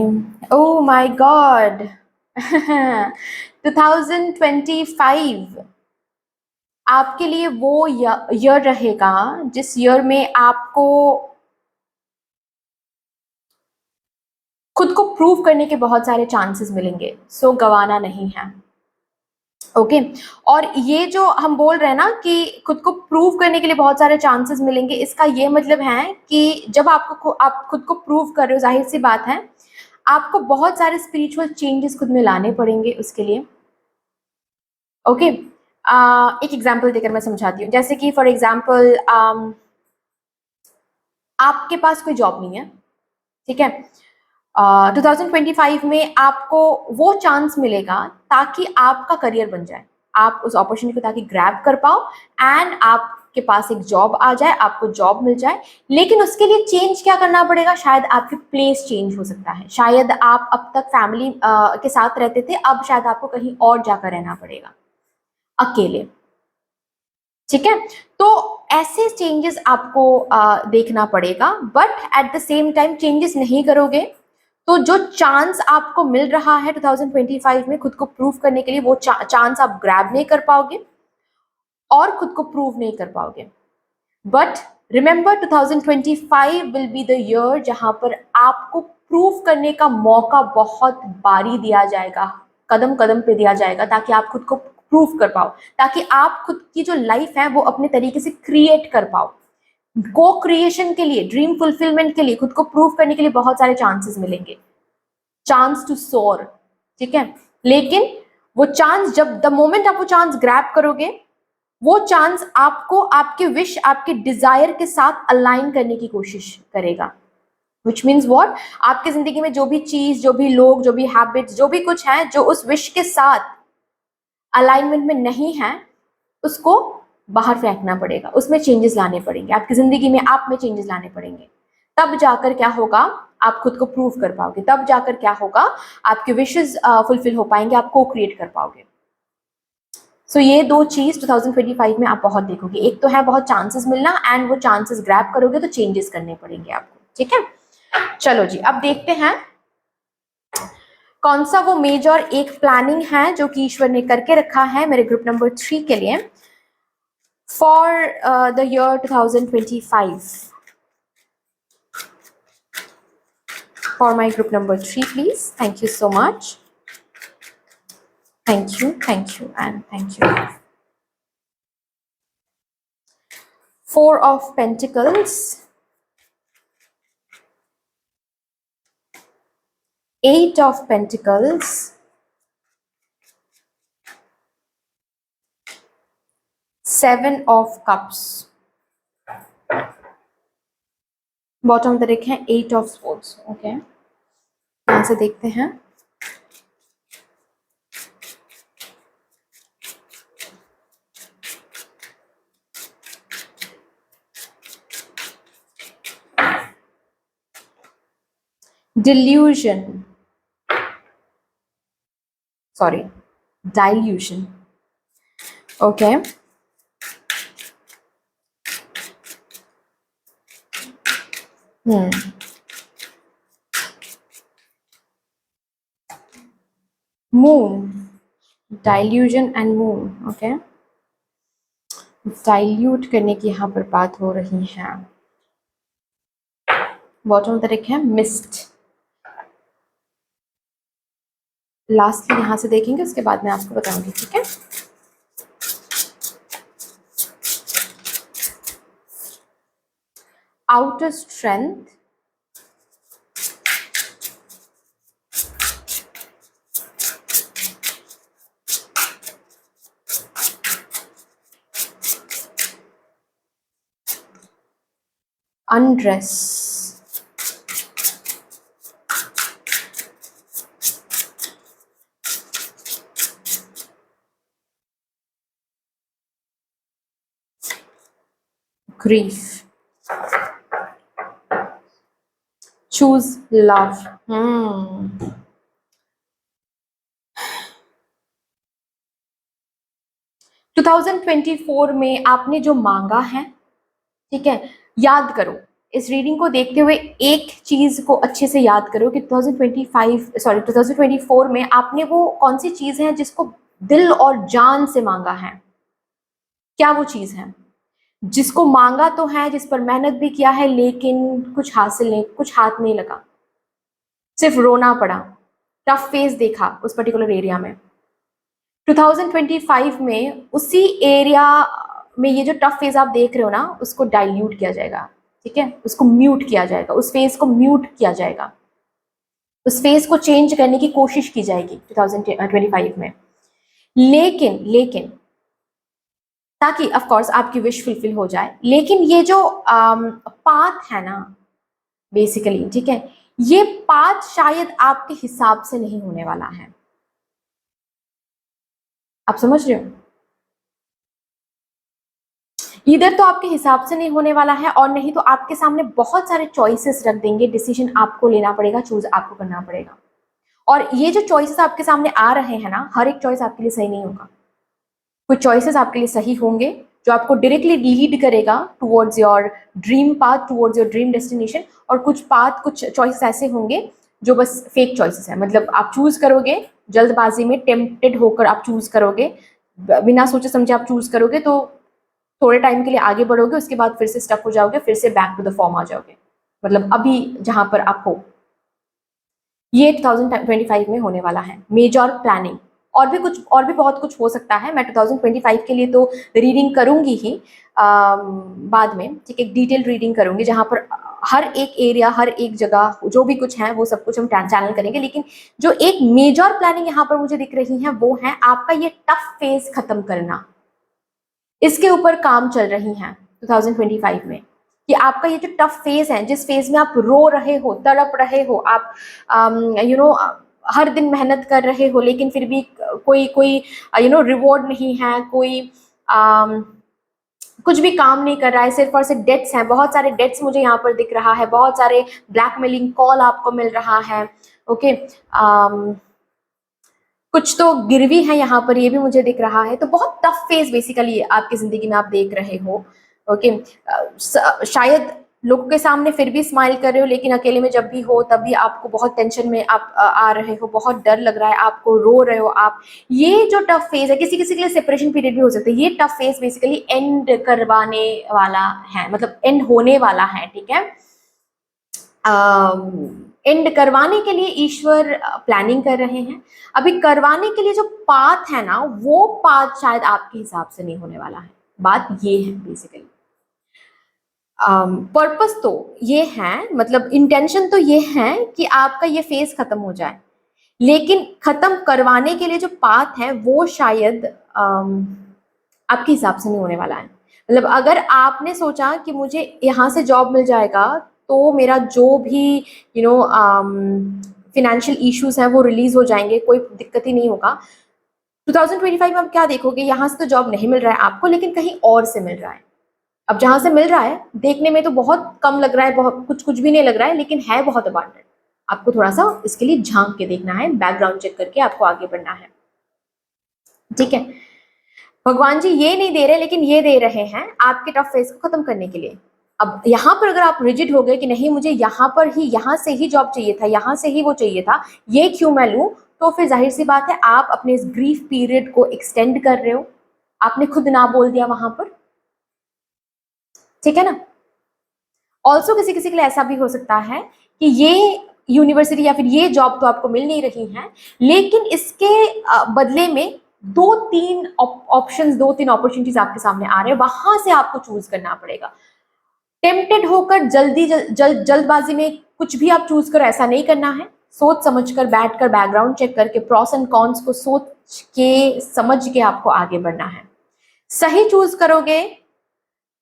Oh my God. 2025 आपके लिए वो year रहेगा जिस year में आपको खुद को प्रूव करने के बहुत सारे चांसेस मिलेंगे, सो गवाना नहीं है। ओके और ये जो हम बोल रहे हैं ना कि खुद को प्रूव करने के लिए बहुत सारे चांसेस मिलेंगे, इसका ये मतलब है कि जब आप खुद को प्रूव कर रहे हो, जाहिर सी बात है आपको बहुत सारे स्पिरिचुअल चेंजेस खुद में लाने पड़ेंगे उसके लिए। ओके एक एग्जांपल देकर मैं समझाती हूँ। जैसे कि फॉर एग्जांपल आपके पास कोई जॉब नहीं है, ठीक है। 2025 में आपको वो चांस मिलेगा ताकि आपका करियर बन जाए, आप उस अपॉर्चुनिटी को ताकि ग्रैब कर पाओ एंड आपके पास एक जॉब आ जाए, आपको जॉब मिल जाए। लेकिन उसके लिए चेंज क्या करना पड़ेगा? शायद आपकी प्लेस चेंज हो सकता है, शायद आप अब तक फैमिली के साथ रहते थे, अब शायद आपको कहीं और जाकर रहना पड़ेगा अकेले, ठीक है। तो ऐसे चेंजेस आपको देखना पड़ेगा, but at the same time changes नहीं करोगे तो जो चांस आपको मिल रहा है 2025 में खुद को प्रूव करने के लिए, वो चांस आप ग्रैब नहीं कर पाओगे और खुद को प्रूव नहीं कर पाओगे। But remember 2025 will be the year जहां पर आपको प्रूव करने का मौका बहुत बारी दिया जाएगा, कदम कदम पे दिया जाएगा, ताकि आप खुद को प्रूव कर पाओ, ताकि आप खुद की जो लाइफ है वो अपने तरीके से क्रिएट कर पाओ। को क्रिएशन के लिए, ड्रीम फुलफिलमेंट के लिए, खुद को प्रूव करने के लिए बहुत सारे चांसेस मिलेंगे, चांस टू सोर, ठीक है। लेकिन वो चांस, जब द मोमेंट आप वो चांस ग्रैब करोगे, वो चांस आपको आपके विश, आपके डिजायर के साथ अलाइन करने की कोशिश करेगा। विच मीन्स वॉट, आपकी जिंदगी में जो भी चीज, जो भी लोग, जो भी हैबिट्स, जो भी कुछ है जो उस विश के साथ अलाइनमेंट में नहीं है, उसको बाहर फेंकना पड़ेगा, उसमें चेंजेस लाने पड़ेंगे, आपकी जिंदगी में आप में चेंजेस लाने पड़ेंगे। तब जाकर क्या होगा, आप खुद को प्रूव कर पाओगे, तब जाकर क्या होगा, आपके विशेस फुलफिल हो पाएंगे, आप को क्रिएट कर पाओगे। सो ये दो चीज 2025 में आप बहुत देखोगे, एक तो है बहुत चांसेस मिलना, एंड वो चांसेस ग्रैब करोगे तो चेंजेस करने पड़ेंगे आपको, ठीक है। चलो जी, अब देखते हैं कौन सा वो मेजर एक प्लानिंग है जो कि ईश्वर ने करके रखा है मेरे ग्रुप नंबर 3 के लिए for the year 2025. For my group number 3, please. Thank you so much. Thank you, and thank you. Four of Pentacles, Eight of Pentacles, Seven of Cups. Bottom तरफ है एट ऑफ स्पोर्ट्स, ओके। यहाँ से देखते हैं delusion, sorry, dilution, okay. Moon, dilution and moon, okay. Dilute करने की यहाँ पर बात हो रही है। बॉटम तरफ है मिस्ट। लास्टली यहाँ से देखेंगे, उसके बाद मैं आपको बताऊंगी, ठीक है। Outer strength, undress, grief. Choose love. 2024 में आपने जो मांगा है, ठीक है, याद करो। इस रीडिंग को देखते हुए एक चीज को अच्छे से याद करो कि 2024 में आपने वो कौन सी चीज है जिसको दिल और जान से मांगा है। क्या वो चीज है जिसको मांगा तो है, जिस पर मेहनत भी किया है, लेकिन कुछ हासिल नहीं, कुछ हाथ नहीं लगा, सिर्फ रोना पड़ा, टफ फेज देखा उस पर्टिकुलर एरिया में। 2025 में उसी एरिया में ये जो टफ फेज आप देख रहे हो ना, उसको डाइल्यूट किया जाएगा, ठीक है, उसको म्यूट किया जाएगा, उस फेज को म्यूट किया जाएगा, उस फेज को चेंज करने की कोशिश की जाएगी 2025 में। लेकिन ताकि ऑफ कोर्स आपकी विश फुलफिल हो जाए, लेकिन ये जो पाथ है ना बेसिकली, ठीक है, ये पाथ शायद आपके हिसाब से नहीं होने वाला है। आप समझ रहे हो? इधर तो आपके हिसाब से नहीं होने वाला है, और नहीं तो आपके सामने बहुत सारे चॉइसेस रख देंगे, डिसीजन आपको लेना पड़ेगा, चूज आपको करना पड़ेगा। और ये जो चॉइसेस आपके सामने आ रहे हैं ना, हर एक चॉइस आपके लिए सही नहीं होगा। कुछ चॉइसेस आपके लिए सही होंगे जो आपको डायरेक्टली लीड करेगा towards your dream path, towards your dream destination, और कुछ चॉइसेस ऐसे होंगे जो बस फेक चॉइसेस है। मतलब आप चूज करोगे जल्दबाजी में, टेम्प्टेड होकर आप चूज करोगे, बिना सोचे समझे आप चूज करोगे, तो थोड़े टाइम के लिए आगे बढ़ोगे, उसके बाद फिर से स्टक हो जाओगे, फिर से बैक टू द फॉर्म आ जाओगे, मतलब अभी जहां पर आप हो। ये 2025 में होने वाला है मेजर प्लानिंग। और भी बहुत कुछ हो सकता है। मैं 2025 के लिए तो रीडिंग करूंगी ही बाद में, ठीक है, डिटेल रीडिंग करूंगी जहां पर हर एक एरिया, हर एक जगह जो भी कुछ है वो सब कुछ हम चैनल करेंगे। लेकिन जो एक मेजर प्लानिंग यहाँ पर मुझे दिख रही है वो है आपका ये टफ फेज खत्म करना। इसके ऊपर काम चल रही है 2025 में, कि आपका ये जो टफ फेज है, जिस फेज में आप रो रहे हो, तड़प रहे हो, आप हर दिन मेहनत कर रहे हो, लेकिन फिर भी कोई रिवॉर्ड नहीं है, कोई कुछ भी काम नहीं कर रहा है, सिर्फ और सिर्फ डेट्स हैं, बहुत सारे डेट्स मुझे यहाँ पर दिख रहा है, बहुत सारे ब्लैकमेलिंग कॉल आपको मिल रहा है, ओके, कुछ तो गिरवी है यहाँ पर, ये भी मुझे दिख रहा है। तो बहुत टफ फेज बेसिकली आपकी जिंदगी में आप देख रहे हो, ओके। शायद लोगों के सामने फिर भी स्माइल कर रहे हो, लेकिन अकेले में जब भी हो तब भी आपको बहुत टेंशन में आप आ रहे हो, बहुत डर लग रहा है आपको, रो रहे हो आप। ये जो टफ फेज है, किसी किसी के लिए सेपरेशन पीरियड भी हो सकता है, ये टफ फेज बेसिकली एंड करवाने वाला है, मतलब एंड होने वाला है, ठीक है। एंड करवाने के लिए ईश्वर प्लानिंग कर रहे हैं। अभी करवाने के लिए जो पाथ है ना, वो पाथ शायद आपके हिसाब से नहीं होने वाला है। बात ये है बेसिकली। पर्पस तो ये है, मतलब इंटेंशन तो ये है कि आपका ये फेज खत्म हो जाए, लेकिन खत्म करवाने के लिए जो पाथ है वो शायद आपके हिसाब से नहीं होने वाला है। मतलब अगर आपने सोचा कि मुझे यहाँ से जॉब मिल जाएगा तो मेरा जो भी फिनेंशियल इश्यूज हैं वो रिलीज हो जाएंगे, कोई दिक्कत ही नहीं होगा। 2025 में आप क्या देखोगे, यहाँ से तो जॉब नहीं मिल रहा है आपको, लेकिन कहीं और से मिल रहा है। अब जहां से मिल रहा है देखने में तो बहुत कम लग रहा है, बहुत कुछ भी नहीं लग रहा है, लेकिन है बहुत अबांडेंट। आपको थोड़ा सा इसके लिए झांक के देखना है, बैकग्राउंड चेक करके आपको आगे बढ़ना है, ठीक है। भगवान जी ये नहीं दे रहे, लेकिन ये दे रहे हैं आपके टफ फेस को खत्म करने के लिए। अब यहाँ पर अगर आप रिजिड हो गए कि नहीं मुझे यहाँ पर ही, यहाँ से ही जॉब चाहिए था, यहाँ से ही वो चाहिए था, ये क्यों मैं लूं, तो फिर जाहिर सी बात है आप अपने इस ग्रीफ पीरियड को एक्सटेंड कर रहे हो। आपने खुद ना बोल दिया वहां पर, ठीक है ना। ऑल्सो किसी किसी के लिए ऐसा भी हो सकता है कि ये यूनिवर्सिटी या फिर ये जॉब तो आपको मिल नहीं रही है, लेकिन इसके बदले में दो तीन ऑप्शंस, दो तीन अपॉर्चुनिटीज आपके सामने आ रहे हैं, वहां से आपको चूज करना पड़ेगा। टेम्प्टेड होकर जल्दबाजी में कुछ भी आप चूज करो, ऐसा नहीं करना है। सोच समझकर, बैठकर, बैकग्राउंड चेक करके, प्रॉस एंड कॉन्स को सोच के समझ के आपको आगे बढ़ना है। सही चूज करोगे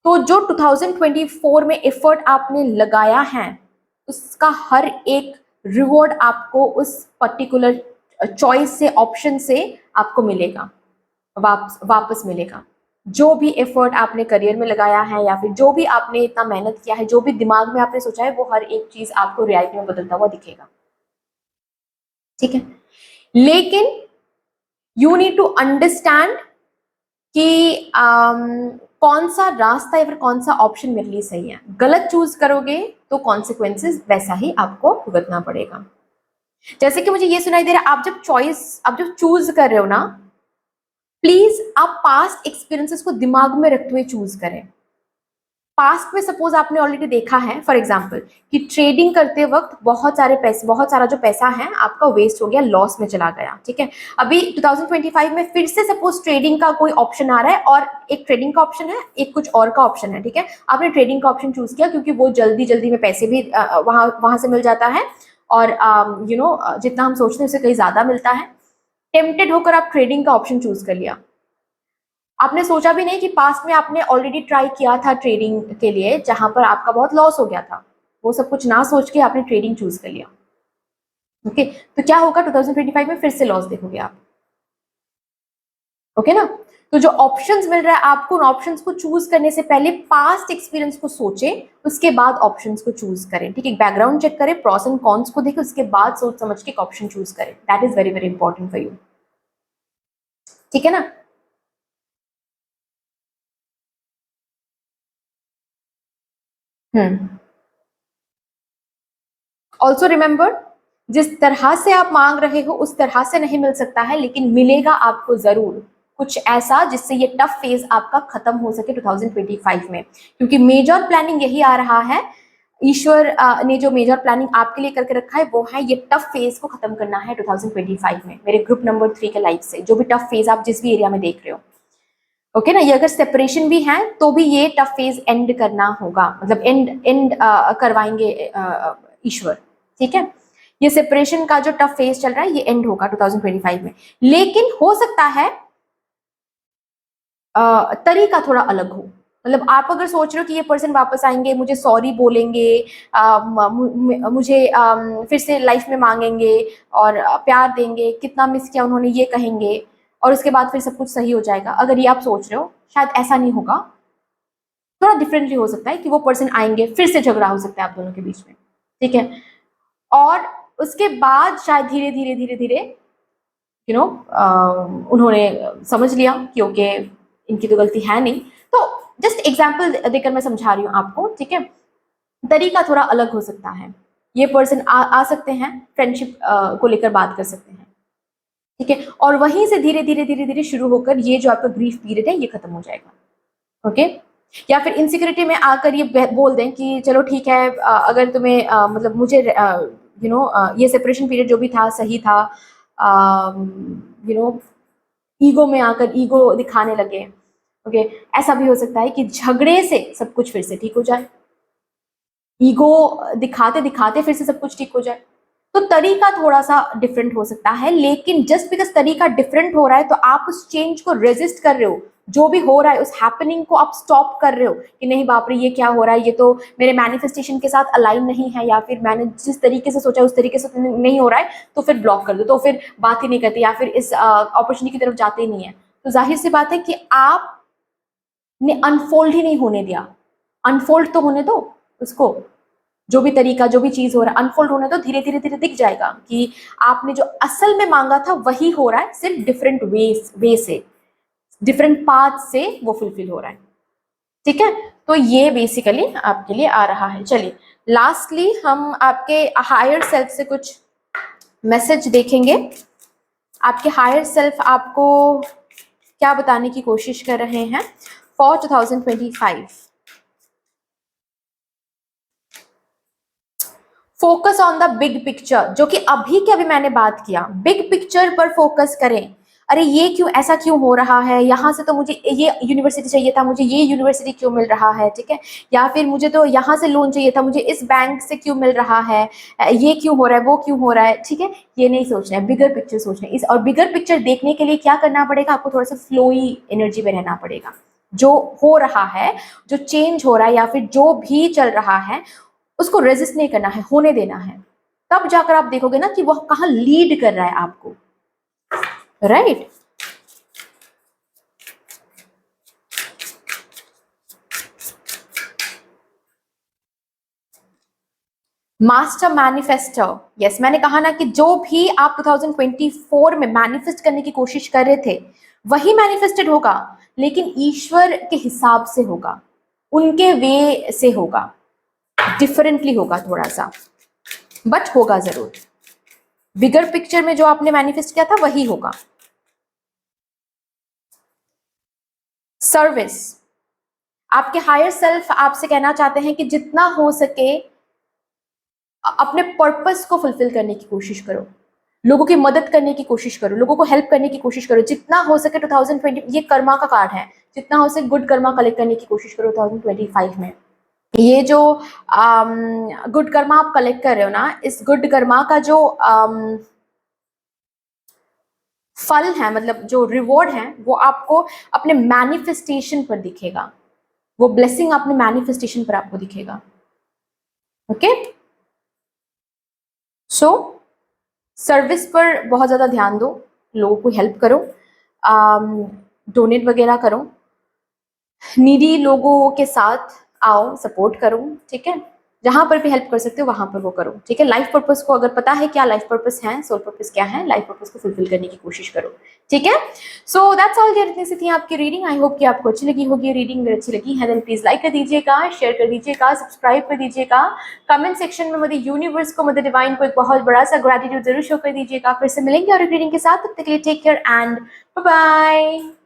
तो जो 2024 में एफर्ट आपने लगाया है उसका हर एक रिवॉर्ड आपको उस पर्टिकुलर चॉइस से, ऑप्शन से आपको मिलेगा, वापस मिलेगा। जो भी एफर्ट आपने करियर में लगाया है या फिर जो भी आपने इतना मेहनत किया है, जो भी दिमाग में आपने सोचा है, वो हर एक चीज आपको रियलिटी में बदलता हुआ दिखेगा। ठीक है, लेकिन यू नीड टू अंडरस्टैंड कि कौन सा रास्ता या फिर कौन सा ऑप्शन मेरे लिए सही है। गलत चूज करोगे तो कॉन्सिक्वेंसेस वैसा ही आपको भुगतना पड़ेगा। जैसे कि मुझे ये सुनाई दे रहा है, आप जब चूज कर रहे हो ना, प्लीज आप पास्ट एक्सपीरियंसेस को दिमाग में रखते हुए चूज करें। पास्ट में सपोज आपने ऑलरेडी देखा है फॉर एग्जाम्पल कि ट्रेडिंग करते वक्त बहुत सारा जो पैसा है आपका वेस्ट हो गया, लॉस में चला गया। ठीक है, अभी 2025 में फिर से सपोज ट्रेडिंग का कोई ऑप्शन आ रहा है, और एक ट्रेडिंग का ऑप्शन है, एक कुछ और का ऑप्शन है। ठीक है, आपने ट्रेडिंग का ऑप्शन चूज किया क्योंकि वो जल्दी जल्दी में पैसे भी वहां से मिल जाता है, और जितना हम सोचते हैं उससे कहीं ज्यादा मिलता है। टेम्पटेड होकर आप ट्रेडिंग का ऑप्शन चूज कर लिया। आपने सोचा भी नहीं कि पास्ट में आपने ऑलरेडी ट्राई किया था ट्रेडिंग के लिए, जहां पर आपका बहुत लॉस हो गया था। वो सब कुछ ना सोच के आपने ट्रेडिंग चूज कर लिया। ओके, तो क्या होगा, 2025 में फिर से लॉस देखोगे आप। ओके ना, तो जो ऑप्शंस मिल रहा है आपको, उन ऑप्शंस को चूज करने से पहले पास्ट एक्सपीरियंस को सोचें, उसके बाद ऑप्शंस को चूज करें। ठीक है, बैकग्राउंड चेक करें, प्रॉस एंड कॉन्स को देखें, उसके बाद सोच समझ के एक ऑप्शन चूज करें। That is very very important for you. ठीक है ना। ऑल्सो रिमेंबर, जिस तरह से आप मांग रहे हो उस तरह से नहीं मिल सकता है, लेकिन मिलेगा आपको जरूर कुछ ऐसा जिससे ये टफ फेज आपका खत्म हो सके 2025 में। क्योंकि मेजर प्लानिंग यही आ रहा है, ईश्वर ने जो मेजर प्लानिंग आपके लिए करके रखा है वो है ये टफ फेज को खत्म करना है 2025 में, मेरे ग्रुप नंबर 3 के लाइफ से। जो भी टफ फेज आप जिस भी एरिया में देख रहे हो, ओके ना, ये अगर सेपरेशन भी है तो भी ये टफ फेज एंड करना होगा, मतलब एंड करवाएंगे ईश्वर। ठीक है, ये सेपरेशन का जो टफ फेज चल रहा है ये एंड होगा 2025 में। लेकिन हो सकता है तरीका थोड़ा अलग हो। मतलब आप अगर सोच रहे हो कि ये पर्सन वापस आएंगे, मुझे सॉरी बोलेंगे, मुझे फिर से लाइफ में मांगेंगे और प्यार देंगे, कितना मिस किया उन्होंने ये कहेंगे, और उसके बाद फिर सब कुछ सही हो जाएगा, अगर ये आप सोच रहे हो, शायद ऐसा नहीं होगा। थोड़ा डिफरेंटली हो सकता है कि वो पर्सन आएंगे, फिर से झगड़ा हो सकता है आप दोनों के बीच में। ठीक है, और उसके बाद शायद धीरे धीरे धीरे धीरे उन्होंने समझ लिया कि ओके इनकी तो गलती है नहीं। तो जस्ट एग्जाम्पल देकर मैं समझा रही हूँ आपको। ठीक है, तरीका थोड़ा अलग हो सकता है। ये पर्सन आ सकते हैं, फ्रेंडशिप को लेकर बात कर सकते हैं। ठीक है, और वहीं से धीरे धीरे धीरे धीरे शुरू होकर ये जो आपका ग्रीफ पीरियड है ये खत्म हो जाएगा। ओके, या फिर इनसिक्योरिटी में आकर ये बोल दें कि चलो ठीक है, अगर तुम्हें मतलब मुझे ये सेपरेशन पीरियड जो भी था सही था, ईगो में आकर ईगो दिखाने लगे। ओके, ऐसा भी हो सकता है कि झगड़े से सब कुछ फिर से ठीक हो जाए, ईगो दिखाते दिखाते फिर से सब कुछ ठीक हो जाए। तो तरीका थोड़ा सा डिफरेंट हो सकता है, लेकिन जस्ट बिकॉज तरीका डिफरेंट हो रहा है तो आप उस चेंज को रेजिस्ट कर रहे हो, जो भी हो रहा है उस हैपनिंग को आप स्टॉप कर रहे हो कि नहीं बाप रे ये क्या हो रहा है, ये तो मेरे मैनिफेस्टेशन के साथ अलाइन नहीं है, या फिर मैंने जिस तरीके से सोचा उस तरीके से नहीं हो रहा है, तो फिर ब्लॉक कर दो, तो फिर बात ही नहीं करते या फिर इस अपॉर्चुनिटी की तरफ जाते ही नहीं है। तो जाहिर सी बात है कि आपने अनफोल्ड ही नहीं होने दिया। अनफोल्ड तो होने दो उसको, जो भी तरीका जो भी चीज हो रहा है अनफोल्ड होने तो धीरे धीरे धीरे दिख जाएगा कि आपने जो असल में मांगा था वही हो रहा है, सिर्फ डिफरेंट वे से, डिफरेंट पाथ से वो फुलफिल हो रहा है। ठीक है, तो ये बेसिकली आपके लिए आ रहा है। चलिए, लास्टली हम आपके हायर सेल्फ से कुछ मैसेज देखेंगे। आपके हायर सेल्फ आपको क्या बताने की कोशिश कर रहे हैं for 2025। Focus on the big picture, जो कि अभी के अभी मैंने बात किया, बिग पिक्चर पर फोकस करें। अरे ये क्यों, ऐसा क्यों हो रहा है, यहाँ से तो मुझे ये यूनिवर्सिटी चाहिए था, मुझे ये यूनिवर्सिटी क्यों मिल रहा है। ठीक है, या फिर मुझे तो यहाँ से लोन चाहिए था, मुझे इस बैंक से क्यों मिल रहा है, ये क्यों हो रहा है, वो क्यों हो रहा है। ठीक है, ये नहीं सोचना है, बिगर पिक्चर सोचना है। इस और बिगर पिक्चर देखने के लिए क्या करना पड़ेगा, आपको थोड़ा सा फ्लोई एनर्जी में रहना पड़ेगा। जो हो रहा है, जो चेंज हो रहा है या फिर जो भी चल रहा है उसको रेजिस्ट नहीं करना है, होने देना है। तब जाकर आप देखोगे ना कि वह कहाँ लीड कर रहा है आपको, राइट। मास्टर मैनिफेस्टर, यस, मैंने कहा ना कि जो भी आप 2024 में मैनिफेस्ट करने की कोशिश कर रहे थे वही मैनिफेस्टेड होगा, लेकिन ईश्वर के हिसाब से होगा, उनके वे से होगा, डिफरेंटली होगा थोड़ा सा, बट होगा जरूर। बिगर पिक्चर में जो आपने मैनिफेस्ट किया था वही होगा। सर्विस, आपके हायर सेल्फ आपसे कहना चाहते हैं कि जितना हो सके अपने पर्पस को फुलफिल करने की कोशिश करो, लोगों की मदद करने की कोशिश करो, लोगों को हेल्प करने की कोशिश करो, जितना हो सके 2020, ये कर्मा का कार्ड है, जितना हो सके गुड कर्मा कलेक्ट करने की कोशिश करो 2025 में। ये जो गुड कर्मा आप कलेक्ट कर रहे हो ना, इस गुड कर्मा का जो फल है, मतलब जो रिवॉर्ड है, वो आपको अपने मैनिफेस्टेशन पर दिखेगा, वो ब्लेसिंग अपने मैनिफेस्टेशन पर आपको दिखेगा। ओके, सो सर्विस पर बहुत ज़्यादा ध्यान दो, लोगों को हेल्प करो, डोनेट वगैरह करो, नीडी लोगों के साथ आओ, सपोर्ट करो, ठीक है, जहां पर भी हेल्प कर सकते हो वहां पर वो करो, ठीक है। लाइफ पर्पस को अगर पता है क्या लाइफ पर्पस है, सोल पर्पस क्या है, लाइफ पर्पस को फुलफिल करने की कोशिश करो, ठीक है। सो दैट्स ऑल, ये इतनी सी थी आपकी रीडिंग। आई होप कि आपको अच्छी लगी होगी रीडिंग। अगर अच्छी लगी है देन प्लीज लाइक कर दीजिएगा, शेयर कर दीजिएगा, सब्सक्राइब कर दीजिएगा, कमेंट सेक्शन में मदर यूनिवर्स को, मदर डिवाइन को एक बहुत बड़ा सा ग्रेटिट्यूड जरूर शो कर दीजिएगा। फिर से मिलेंगे और रीडिंग के साथ, तब तक के लिए take care and bye bye.